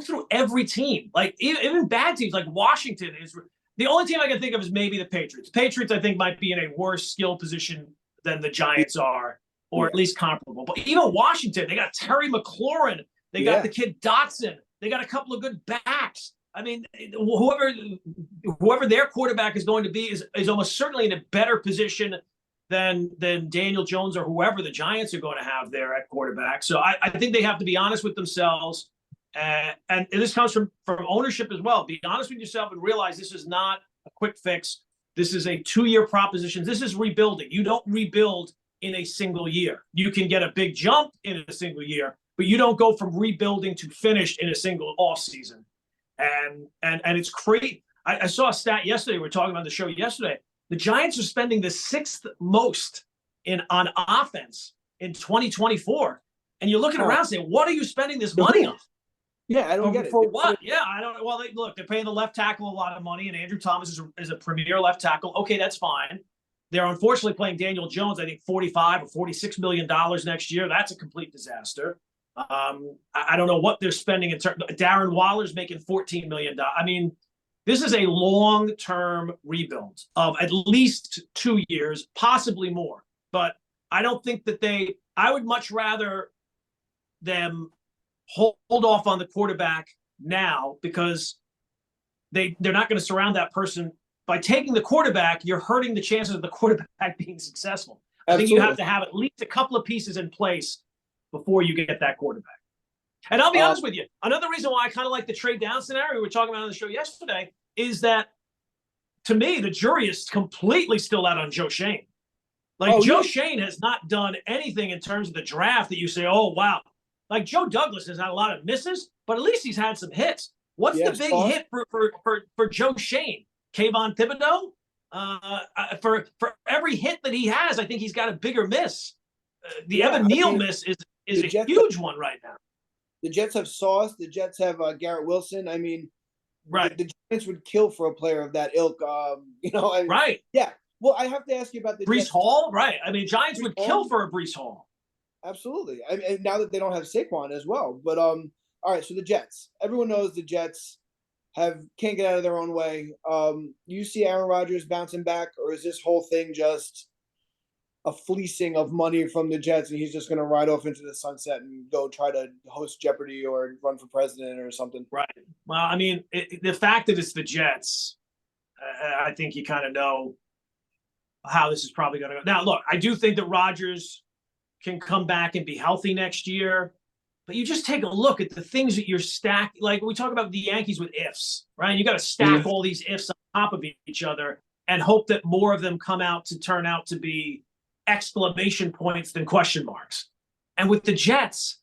through every team. Like even bad teams, like Washington is the only team I can think of is maybe the Patriots. Patriots, I think, might be in a worse skill position than the Giants are, or at least comparable. But even Washington, they got Terry McLaurin, they got the kid Dotson, they got a couple of good backs. I mean, whoever their quarterback is going to be is almost certainly in a better position than Daniel Jones or whoever the Giants are going to have there at quarterback. So I think they have to be honest with themselves. And this comes from ownership as well. Be honest with yourself and realize this is not a quick fix. This is a 2-year proposition. This is rebuilding. You don't rebuild in a single year. You can get a big jump in a single year, but you don't go from rebuilding to finished in a single off season. And it's crazy. I saw a stat yesterday. We were talking about the show yesterday. The Giants are spending the 6th most on offense in 2024. And you're looking around saying, what are you spending this money on? Yeah, I don't get it. For what? Yeah, I don't. Well, they're paying the left tackle a lot of money, and Andrew Thomas is a premier left tackle. Okay, that's fine. They're unfortunately playing Daniel Jones, I think, $45 or $46 million next year. That's a complete disaster. I don't know what they're spending in terms. Darren Waller's making $14 million. I mean, this is a long-term rebuild of at least 2 years, possibly more. But I don't think that I would much rather them hold off on the quarterback now because they're not going to surround that person. By taking the quarterback, you're hurting the chances of the quarterback being successful. I think you have to have at least a couple of pieces in place before you get that quarterback. And I'll be honest with you, another reason why I kind of like the trade down scenario we were talking about on the show yesterday is that, to me, the jury is completely still out on Joe Shane. Like, Joe Shane has not done anything in terms of the draft that you say, oh, wow. Like, Joe Douglas has had a lot of misses, but at least he's had some hits. What's the big hit for Joe Shane? Kayvon Thibodeau? For every hit that he has, I think he's got a bigger miss. The Evan Neal miss is a huge one right now. The Jets have Sauce. The Jets have Garrett Wilson. I mean, the Giants would kill for a player of that ilk. Right. Yeah. Well, I have to ask you about the Breece Jets. Hall. Right. I mean, Giants would kill for a Breece Hall. Absolutely. I mean, now that they don't have Saquon as well. But all right. So the Jets. Everyone knows the Jets can't get out of their own way. You see Aaron Rodgers bouncing back, or is this whole thing just a fleecing of money from the Jets, and he's just going to ride off into the sunset and go try to host Jeopardy or run for president or something? Right. Well, I mean, the fact that it's the Jets, I think you kind of know how this is probably going to go. Now, look, I do think that Rodgers can come back and be healthy next year, but you just take a look at the things that you're stacking. Like we talk about the Yankees with ifs, right? You got to stack all these ifs on top of each other and hope that more of them come out to turn out to be exclamation points than question marks. And with the Jets,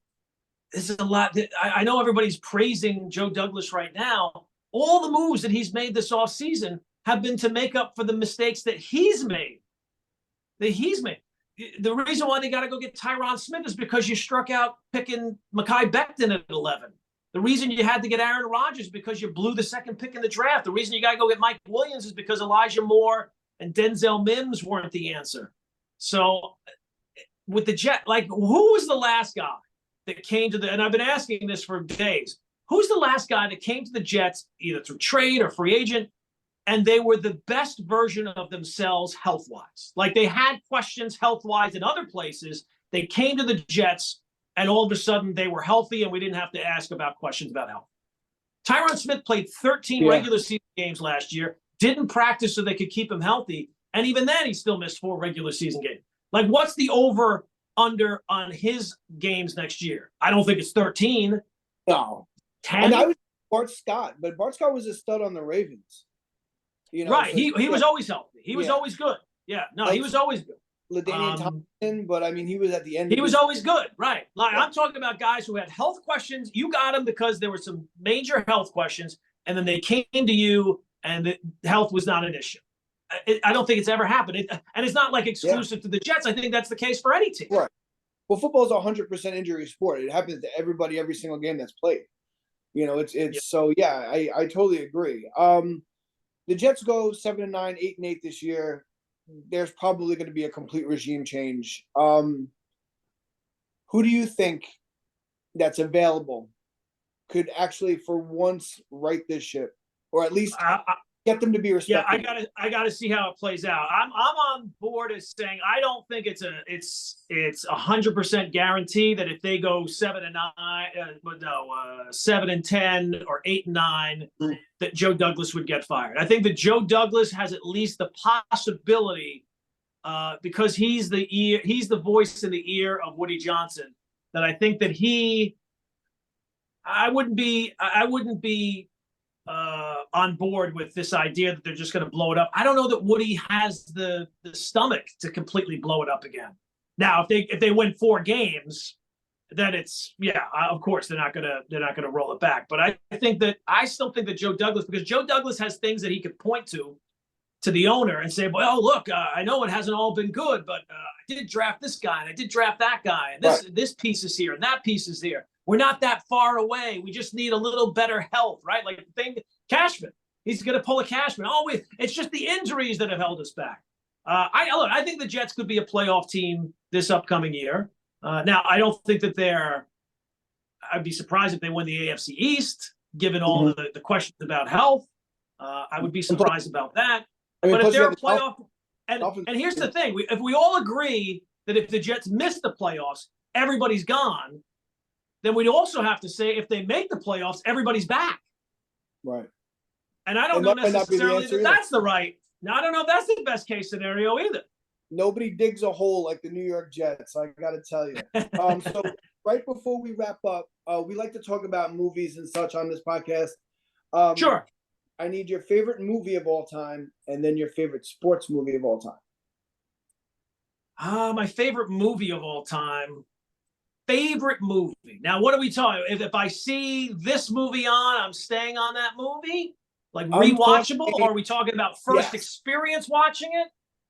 this is a lot. I know everybody's praising Joe Douglas right now. All the moves that he's made this offseason have been to make up for the mistakes that he's made. The reason why they got to go get Tyron Smith is because you struck out picking Mekhi Becton at 11. The reason you had to get Aaron Rodgers is because you blew the second pick in the draft. The reason you got to go get Mike Williams is because Elijah Moore and Denzel Mims weren't the answer. So with the Jet, like, who was the last guy that came to and I've been asking this for days, who's the last guy that came to the Jets, either through trade or free agent, and they were the best version of themselves health-wise? Like, they had questions health-wise in other places. They came to the Jets, and all of a sudden they were healthy, and we didn't have to ask about questions about health. Tyron Smith played 13 regular season games last year, didn't practice so they could keep him healthy, and even then he still missed 4 regular season games. Like, what's the over-under on his games next year? I don't think it's 13. No. 10? And I was Bart Scott, but Bart Scott was a stud on the Ravens. Right. So, he was always healthy. He was always good. Yeah. No, he was always good. LaDainian Tomlinson, but I mean, he was at the end. He was always good, right? Like I'm talking about guys who had health questions. You got them because there were some major health questions, and then they came to you, and the health was not an issue. I don't think it's ever happened, and it's not like exclusive to the Jets. I think that's the case for any team. Right. Well, football is a 100% injury sport. It happens to everybody every single game that's played. You know, it's so yeah. I totally agree. The Jets go 7-9, 8-8 this year. There's probably going to be a complete regime change. Who do you think that's available could actually, for once, right this ship, or at least get them to be respected? Yeah, I gotta see how it plays out. I'm on board as saying I don't think it's 100% guarantee that if they go 7-9, 7-10 or 8-9, that Joe Douglas would get fired. I think that Joe Douglas has at least the possibility, because he's the voice in the ear of Woody Johnson. That I think that I wouldn't be on board with this idea that they're just going to blow it up. I don't know that Woody has the stomach to completely blow it up again. Now, if they win 4 games, then it's of course they're not gonna roll it back. But I still think that Joe Douglas, because Joe Douglas has things that he could point to the owner and say, well, look, I know it hasn't all been good, but I did draft this guy and I did draft that guy, and this piece is here and that piece is here. We're not that far away. We just need a little better health, right? Like the thing, Cashman. He's going to pull a Cashman. It's just the injuries that have held us back. I think the Jets could be a playoff team this upcoming year. Now, I don't think that I'd be surprised if they win the AFC East, given all the questions about health. I would be surprised about that. But if they're a playoff, and here's the thing, if we all agree that if the Jets miss the playoffs, everybody's gone, then we'd also have to say if they make the playoffs, everybody's back. Right. And I don't know necessarily that that's the right. Now, I don't know if that's the best case scenario either. Nobody digs a hole like the New York Jets, I got to tell you. So right before we wrap up, we like to talk about movies and such on this podcast. Sure. I need your favorite movie of all time and then your favorite sports movie of all time. My favorite movie of all time. Favorite movie. Now, what are we talking? If I see this movie on, I'm staying on that movie? Like rewatchable? Or are we talking about first experience watching it?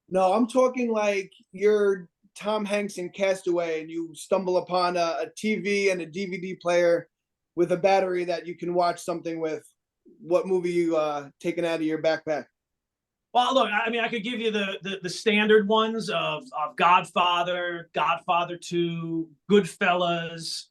No, I'm talking like you're Tom Hanks in Castaway and you stumble upon a TV and a DVD player with a battery that you can watch something with. What movie you taking out of your backpack? Well, look, I mean, I could give you the standard ones of Godfather, Godfather 2, Goodfellas,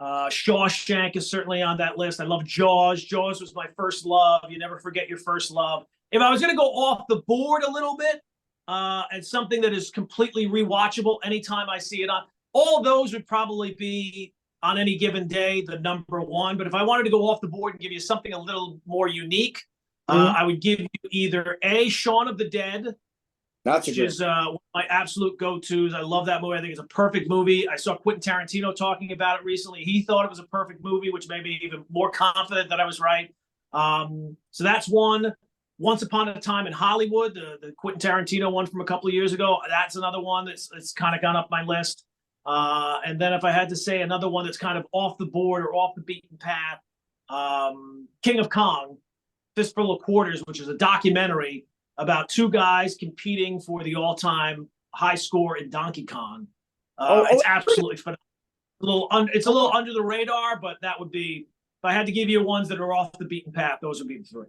Shawshank is certainly on that list. I love Jaws. Jaws was my first love. You never forget your first love. If I was going to go off the board a little bit, and something that is completely rewatchable anytime I see it on, all those would probably be on any given day the number one. But if I wanted to go off the board and give you something a little more unique, I would give you either Shaun of the Dead, which is one of my absolute go-tos. I love that movie. I think it's a perfect movie. I saw Quentin Tarantino talking about it recently. He thought it was a perfect movie, which made me even more confident that I was right. So that's one. Once Upon a Time in Hollywood, the Quentin Tarantino one from a couple of years ago, that's another one that's kind of gone up my list. And then if I had to say another one that's kind of off the board or off the beaten path, King of Kong, Fistful of Quarters, which is a documentary about 2 guys competing for the all-time high score in Donkey Kong. It's absolutely phenomenal. It's a little under the radar, but that would be, if I had to give you ones that are off the beaten path, those would be the 3.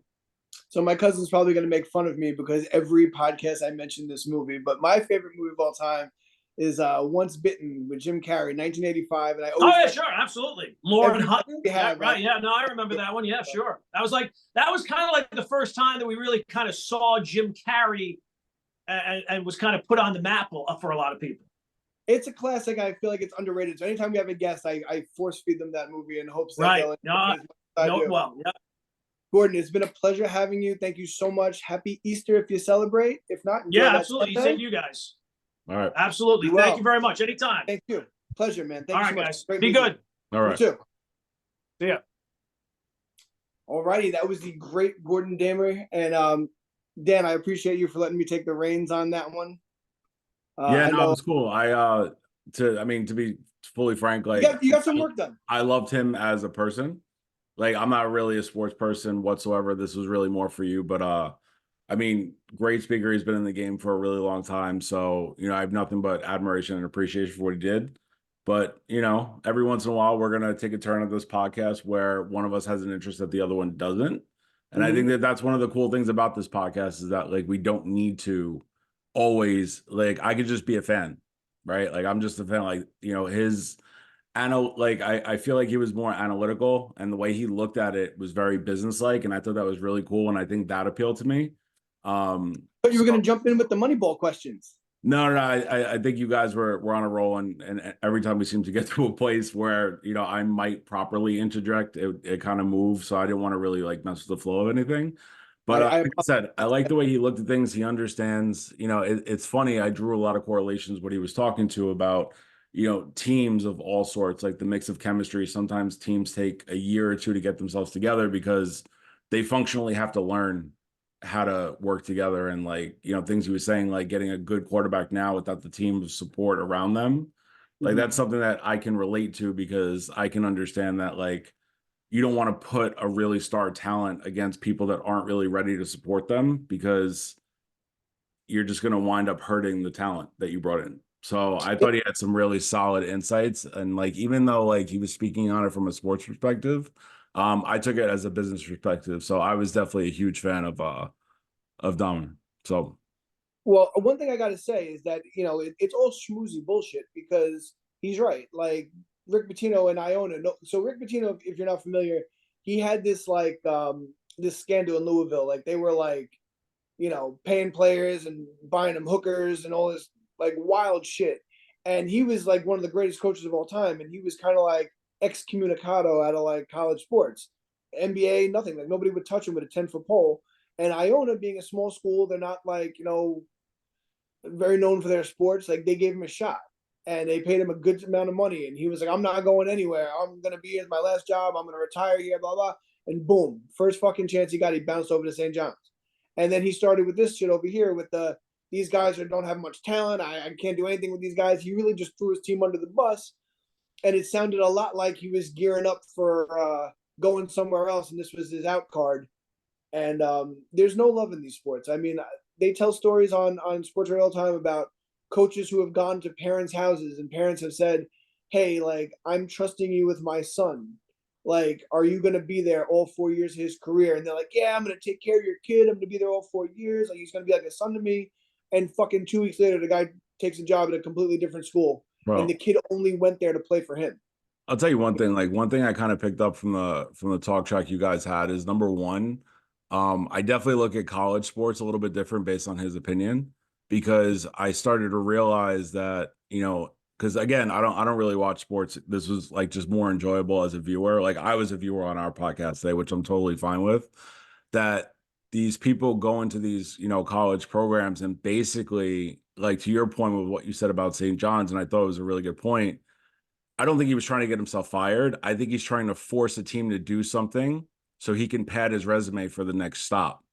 So my cousin's probably going to make fun of me because every podcast I mentioned this movie, but my favorite movie of all time is Once Bitten with Jim Carrey, 1985. And sure, absolutely. Lauren Hutton, right? Yeah, no, I remember that one. Yeah, sure. That was kind of like the first time that we really kind of saw Jim Carrey, and was kind of put on the map for a lot of people. It's a classic. I feel like it's underrated. So anytime we have a guest, I force feed them that movie in hopes that well, yeah. Gordon, it's been a pleasure having you. Thank you so much. Happy Easter if you celebrate. If not, absolutely. Same to you guys. All right. Absolutely. Thank you very much. Anytime. Thank you. Pleasure, man. Thank you so much. Guys. Be good. All right. You too. See ya. All righty. That was the great Gordon Damer. And Dan, I appreciate you for letting me take the reins on that one. Yeah, I no, it know was cool. To be fully frank, you got some work done. I loved him as a person. Like, I'm not really a sports person whatsoever. This was really more for you, but I mean, great speaker. He's been in the game for a really long time, so I have nothing but admiration and appreciation for what he did. But every once in a while, we're gonna take a turn at this podcast where one of us has an interest that the other one doesn't. And I think that that's one of the cool things about this podcast is that we don't need to always I could just be a fan, right? Like I'm just a fan. His I feel like he was more analytical, and the way he looked at it was very businesslike, and I thought that was really cool, and I think that appealed to me. But you were going to jump in with the Moneyball questions. No, I think you guys were on a roll, and every time we seem to get to a place where I might properly interject, it kind of moves, so I didn't want to really mess with the flow of anything. But like I said, I like the way he looked at things. He understands. It's funny. I drew a lot of correlations what he was talking to about teams of all sorts, like the mix of chemistry. Sometimes teams take a year or two to get themselves together because they functionally have to learn how to work together. And things he was saying, like getting a good quarterback now without the team of support around them. That's something that I can relate to because I can understand that you don't want to put a really star talent against people that aren't really ready to support them because you're just going to wind up hurting the talent that you brought in. So I thought he had some really solid insights. And even though he was speaking on it from a sports perspective, I took it as a business perspective. So I was definitely a huge fan of Dominic. So, well, one thing I got to say is that it's all schmoozy bullshit because he's right. Like Rick Pitino and Iona. No, so Rick Pitino, if you're not familiar, he had this this scandal in Louisville. Like they were paying players and buying them hookers and all this wild shit. And he was one of the greatest coaches of all time. And he was kind of excommunicado out of college sports. NBA, nothing. Nobody would touch him with a 10-foot pole. And Iona being a small school, they're not very known for their sports. They gave him a shot and they paid him a good amount of money. And he was like, I'm not going anywhere. I'm going to be here. It's my last job. I'm going to retire here, blah, blah. And boom, first fucking chance he got, he bounced over to St. John's. And then he started with this shit over here with these guys that don't have much talent. I can't do anything with these guys. He really just threw his team under the bus. And it sounded a lot like he was gearing up for going somewhere else. And this was his out card. And there's no love in these sports. I mean, they tell stories on Sports Radio all the time about coaches who have gone to parents' houses and parents have said, hey, I'm trusting you with my son. Are you going to be there all 4 years of his career? And they're like, yeah, I'm going to take care of your kid. I'm going to be there all 4 years. He's going to be like a son to me. And fucking 2 weeks later, the guy takes a job at a completely different school. Bro. And the kid only went there to play for him. I'll tell you one thing. One thing I kind of picked up from the talk track you guys had is number one, I definitely look at college sports a little bit different based on his opinion because I started to realize that, because again, I don't really watch sports. This was just more enjoyable as a viewer. I was a viewer on our podcast today, which I'm totally fine with. That these people go into these, college programs and basically, to your point with what you said about St. John's, and I thought it was a really good point. I don't think he was trying to get himself fired. I think he's trying to force a team to do something so he can pad his resume for the next stop.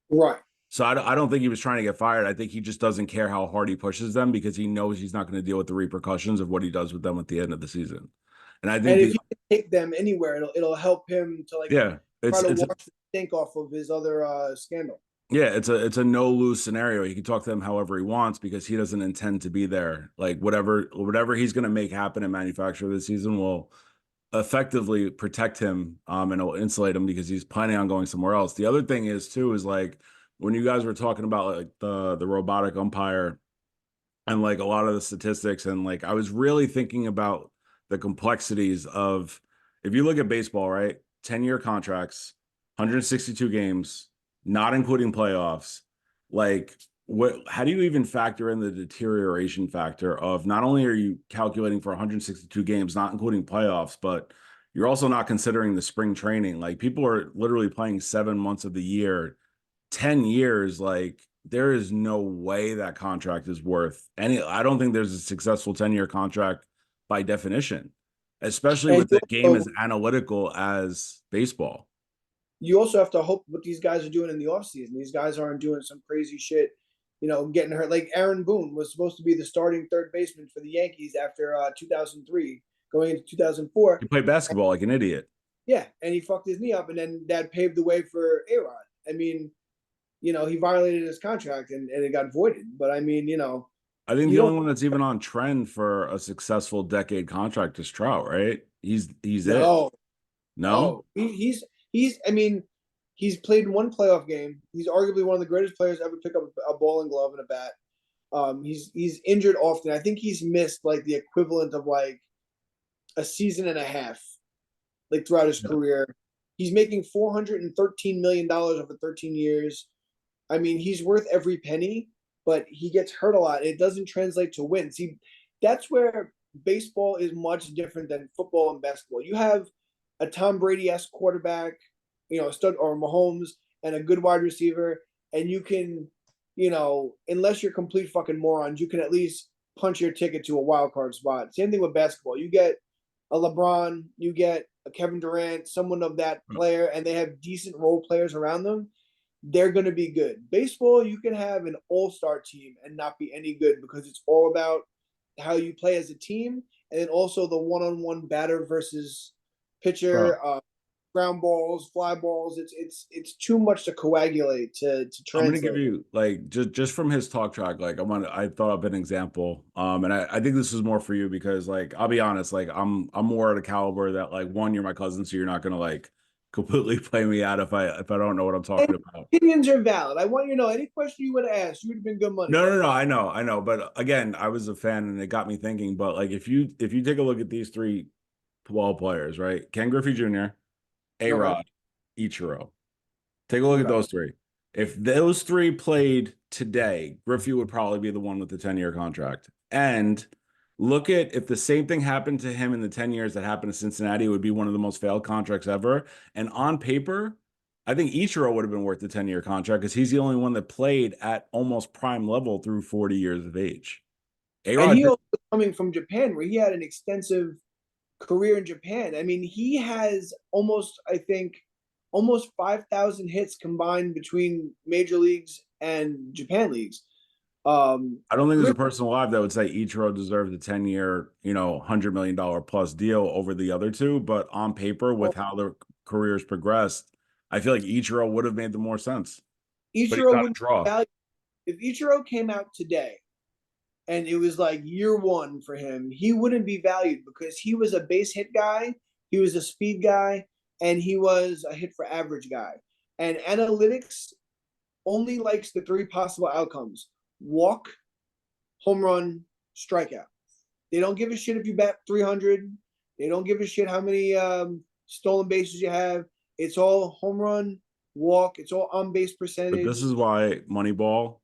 Right. So I don't think he was trying to get fired. I think he just doesn't care how hard he pushes them because he knows he's not going to deal with the repercussions of what he does with them at the end of the season. And I think if he can take them anywhere, it'll help him to try to wash the stink off of his other scandal. Yeah, it's a no lose scenario. He can talk to them however he wants because he doesn't intend to be there. Whatever he's going to make happen and manufacture this season will effectively protect him and it'll insulate him because he's planning on going somewhere else. The other thing is when you guys were talking about the robotic umpire and a lot of the statistics and I was really thinking about the complexities of, if you look at baseball, right? 10-year contracts, 162 games, not including playoffs. How do you even factor in the deterioration factor of not only are you calculating for 162 games, not including playoffs, but you're also not considering the spring training. People are literally playing 7 months of the year, 10 years. There is no way that contract is worth any. I don't think there's a successful 10-year contract by definition, especially with the game as analytical as baseball. You also have to hope what these guys are doing in the offseason. These guys aren't doing some crazy shit getting hurt. Like Aaron Boone was supposed to be the starting third baseman for the Yankees after 2003, going into 2004. He played basketball like an idiot. Yeah, and he fucked his knee up, and then that paved the way for A-Rod. I mean, he violated his contract and it got voided. But I mean, I think you the only don't one that's even on trend for a successful decade contract is Trout, right? He's it. no, No? he's. I mean, he's played one playoff game. He's arguably one of the greatest players to ever pick up a ball and glove and a bat. He's injured often. I think he's missed like the equivalent of like a season and a half, like throughout his career. He's making $413 million over 13 years. I mean, he's worth every penny, but he gets hurt a lot. It doesn't translate to wins. That's where baseball is much different than football and basketball. You have a Tom Brady-esque quarterback, a stud or Mahomes, and a good wide receiver, and you can, unless you're complete fucking morons, you can at least punch your ticket to a wild card spot. Same thing with basketball. You get a LeBron, you get a Kevin Durant, someone of that player, and they have decent role players around them, they're going to be good. Baseball, you can have an all-star team and not be any good because it's all about how you play as a team, and then also the one-on-one batter versus pitcher, ground balls, fly balls. It's too much to coagulate to translate. I'm gonna give you like just from his talk track, like I thought of an example. And I think this is more for you because like I'll be honest, like I'm more at a caliber that like one, you're my cousin, so you're not gonna like completely play me out if I don't know what I'm talking about. Opinions are valid. I want you to know any question you would have asked, you would have been good money. No, I know. But again, I was a fan and it got me thinking. But like if you take a look at these three ball players, right? Ken Griffey Jr., A-Rod, Ichiro. Take a look at those three. If those three played today, Griffey would probably be the one with the 10-year contract. And look at if the same thing happened to him in the 10 years that happened to Cincinnati, it would be one of the most failed contracts ever. And on paper, I think Ichiro would have been worth the 10-year contract because he's the only one that played at almost prime level through 40 years of age. And he also coming from Japan, where he had an extensive career in Japan. I mean, he has almost 5,000 hits combined between major leagues and Japan leagues. I don't think there's a person alive that would say Ichiro deserved a 10-year, $100 million plus deal over the other two. But on paper, with how their careers progressed, I feel like Ichiro would have made the more sense. Ichiro would draw. If Ichiro came out today and it was like year one for him, he wouldn't be valued because he was a base hit guy, he was a speed guy, and he was a hit for average guy. And analytics only likes the three possible outcomes: walk, home run, strikeout. They don't give a shit if you bat 300. They don't give a shit how many stolen bases you have. It's all home run, walk. It's all on base percentage. But this is why Moneyball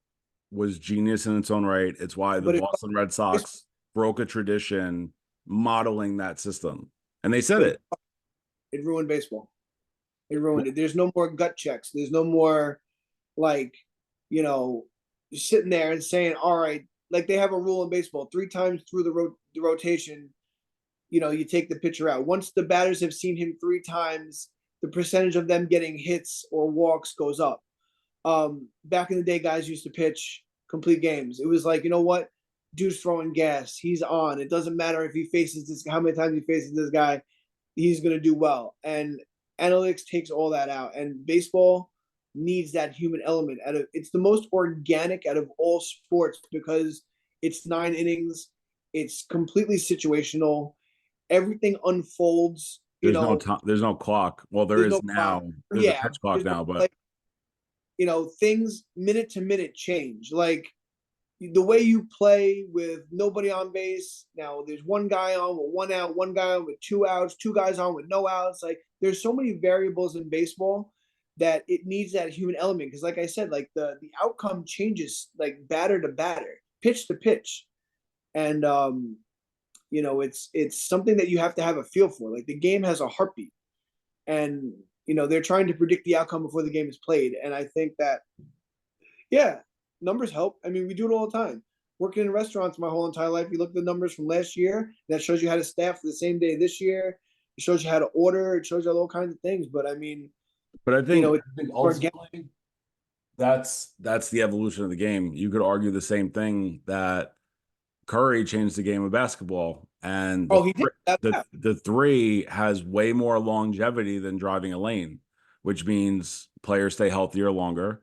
was genius in its own right. It's why the Boston Red Sox broke a tradition modeling that system. And they said it. It ruined baseball. It ruined it. There's no more gut checks. There's no more sitting there and saying, all right, like they have a rule in baseball, 3 times through the rotation, you take the pitcher out. Once the batters have seen him 3 times, the percentage of them getting hits or walks goes up. Back in the day, guys used to pitch complete games. It was like, you know what? Dude's throwing gas. He's on. It doesn't matter if he faces this, how many times he faces this guy, he's going to do well. And analytics takes all that out. And baseball needs that human element. It's the most organic out of all sports because it's 9 innings. It's completely situational. Everything unfolds. There's no time. There's no clock. Well, there is now. There's a pitch clock now, but things minute to minute change. Like the way you play with nobody on base. Now there's one guy on with 1 out, one guy on with 2 outs, 2 guys on with no outs. Like there's so many variables in baseball that it needs that human element. Because like I said, like the outcome changes like batter to batter, pitch to pitch. And it's something that you have to have a feel for. Like the game has a heartbeat, and they're trying to predict the outcome before the game is played. And I think that, numbers help. I mean, we do it all the time. Working in restaurants my whole entire life, you look at the numbers from last year, that shows you how to staff for the same day this year. It shows you how to order. It shows you all kinds of things. But I mean, I think ultimately, That's the evolution of the game. You could argue the same thing that Curry changed the game of basketball, and Oh, he did that. the three has way more longevity than driving a lane, which means players stay healthier longer.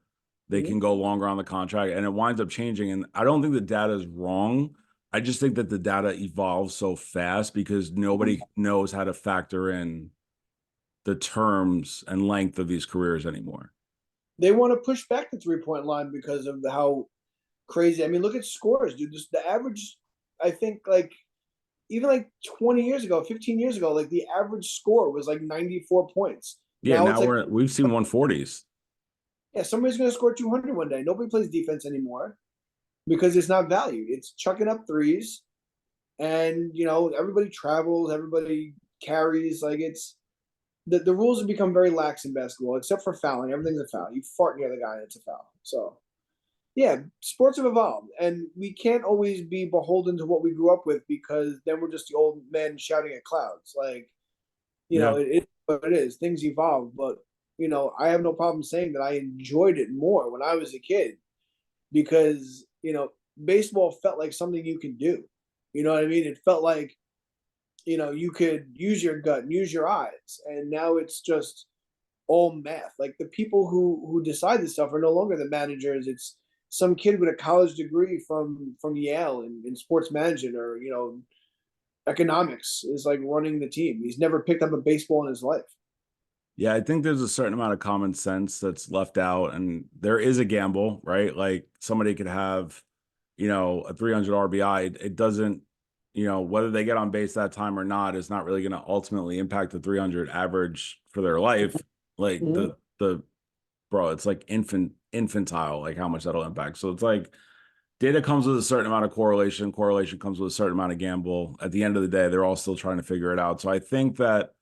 They Mhm. can go longer on the contract, and it winds up changing. And I don't think the data is wrong. I just think that the data evolves so fast because nobody knows how to factor in the terms and length of these careers anymore. They want to push back the 3-point line because of how crazy. I mean, look at scores, dude. Just the average, I think, like even like 20 years ago, 15 years ago, like the average score was like 94 points. Yeah, Now now it's like, we've seen 140s. yeah, somebody's going to score 200 one day. Nobody plays defense anymore because it's not valued. It's chucking up threes, and everybody travels, everybody carries. Like it's the rules have become very lax in basketball, except for fouling. Everything's a foul. You fart near the guy, and it's a foul. So yeah, sports have evolved, and we can't always be beholden to what we grew up with because then we're just the old men shouting at clouds. Like, Yeah. it is what it is. Things evolve, but I have no problem saying that I enjoyed it more when I was a kid because baseball felt like something you could do. You know what I mean? It felt like you could use your gut and use your eyes, and now it's just all math. Like the people who decide this stuff are no longer the managers. It's some kid with a college degree from Yale in sports management or economics is like running the team. He's never picked up a baseball in his life. Yeah, I think there's a certain amount of common sense that's left out, and there is a gamble, right? Like somebody could have, a 300 RBI. It doesn't, whether they get on base that time or not is not really going to ultimately impact the 300 average for their life. Like Mm-hmm. the bro, it's like infantile, like how much that'll impact. So it's like data comes with a certain amount of correlation. Correlation comes with a certain amount of gamble. At the end of the day, they're all still trying to figure it out. So I think that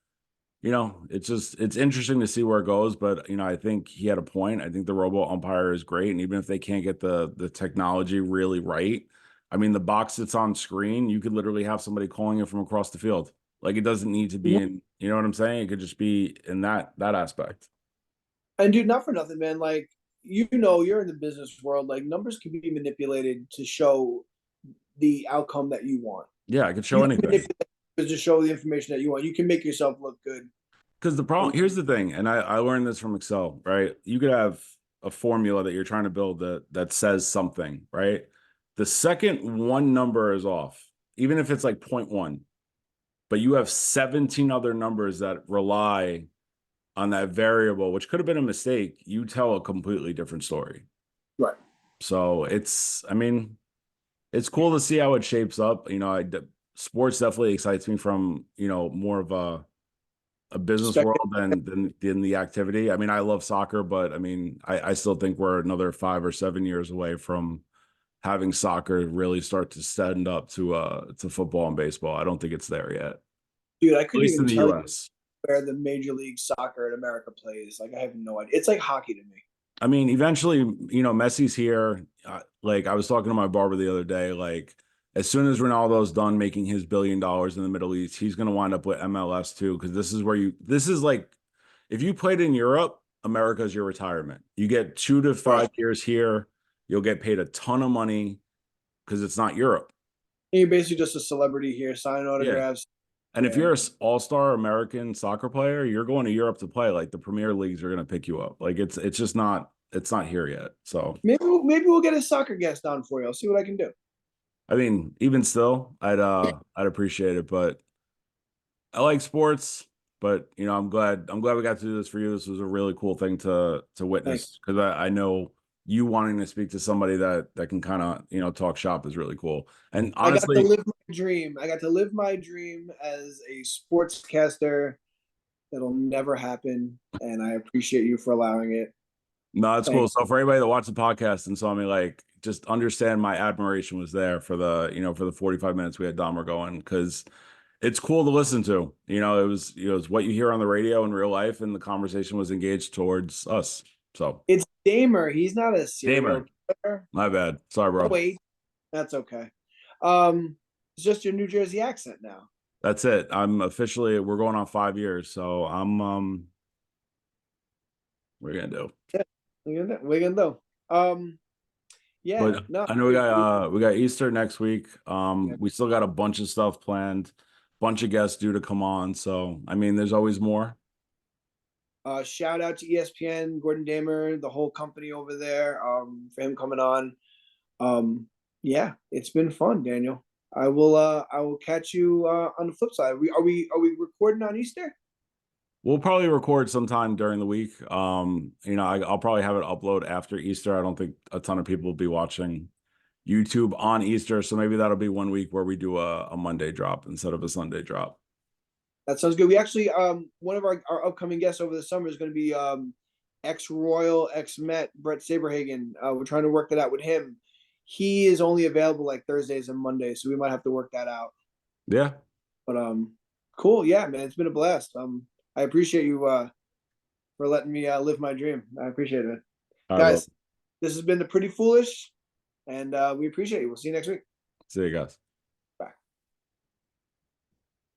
it's interesting to see where it goes, but I think he had a point. I think the robo umpire is great, and even if they can't get the technology really right, I mean, the box that's on screen, you could literally have somebody calling it from across the field. Like it doesn't need to be in, you know what I'm saying? It could just be in that aspect. And dude, not for nothing, man. Like you're in the business world. Like numbers can be manipulated to show the outcome that you want. Yeah, I could show You can anything. manipulate to show the information that you want. You can make yourself look good. Because the problem, here's the thing, and I learned this from Excel, right? You could have a formula that you're trying to build that says something, right? The second one number is off, even if it's like 0.1, but you have 17 other numbers that rely on that variable, which could have been a mistake, you tell a completely different story. Right. So I mean, it's cool to see how it shapes up. Sports definitely excites me from, more of a business world than the activity. I mean, I love soccer, but I mean, I still think we're another 5 or 7 years away from having soccer really start to stand up to football and baseball. I don't think it's there yet, at Dude, I couldn't least even in the tell you US. where the Major League Soccer in America plays. Like I have no idea. It's like hockey to me. I mean, eventually, Messi's here. Like I was talking to my barber the other day, like as soon as Ronaldo's done making his $1 billion in the Middle East, he's going to wind up with MLS too. Cause this is like, if you played in Europe, America's your retirement. You get 2 to 5 years here. You'll get paid a ton of money because it's not Europe. And you're basically just a celebrity here, signing Yeah. autographs. And if Yeah. you're an all-star American soccer player, you're going to Europe to play. Like the Premier Leagues are going to pick you up. Like it's just not here yet. So Maybe we'll get a soccer guest on for you. I'll see what I can do. I mean, even still, I'd appreciate it. But I like sports. But I'm glad we got to do this for you. This was a really cool thing to Thanks. witness because I know you wanting to speak to somebody that can kind of talk shop is really cool. And I got to honestly, live my dream. I got to live my dream as a sportscaster. That'll never happen, and I appreciate you for allowing it. no, it's cool. Thanks. So for anybody that watched the podcast and saw me, like, just understand my admiration was there for for the 45 minutes we had Dahmer going because it's cool to listen to. It's what you hear on the radio in real life, and the conversation was engaged towards us. So It's Damer. He's not a serial Damer, killer. my bad. Sorry, Oh, bro. wait, that's okay. It's just your New Jersey accent now. That's it. We're going on 5 years, so I'm what are you gonna do? We're gonna do. Yeah, But no, I know we got Easter next week. We still got a bunch of stuff planned, bunch of guests due to come on. So I mean, there's always more. Shout out to ESPN, Gordon Damer, the whole company over there, for him coming on. Yeah, it's been fun, Daniel. I will catch you on the flip side. Are we recording on Easter? We'll probably record sometime during the week. You know, I'll probably have it upload after Easter. I don't think a ton of people will be watching YouTube on Easter, so maybe that'll be one week where we do a Monday drop instead of a Sunday drop. That sounds good. We actually one of our upcoming guests over the summer is going to be ex-Royal, ex-Met Brett Saberhagen. We're trying to work that out with him. He is only available like Thursdays and Mondays, so we might have to work that out. Yeah. But cool. Yeah, man, it's been a blast. I appreciate you for letting me live my dream. I appreciate it. All right, Guys, well, this has been the Pretty Foolish, and we appreciate you. We'll see you next week. see you guys.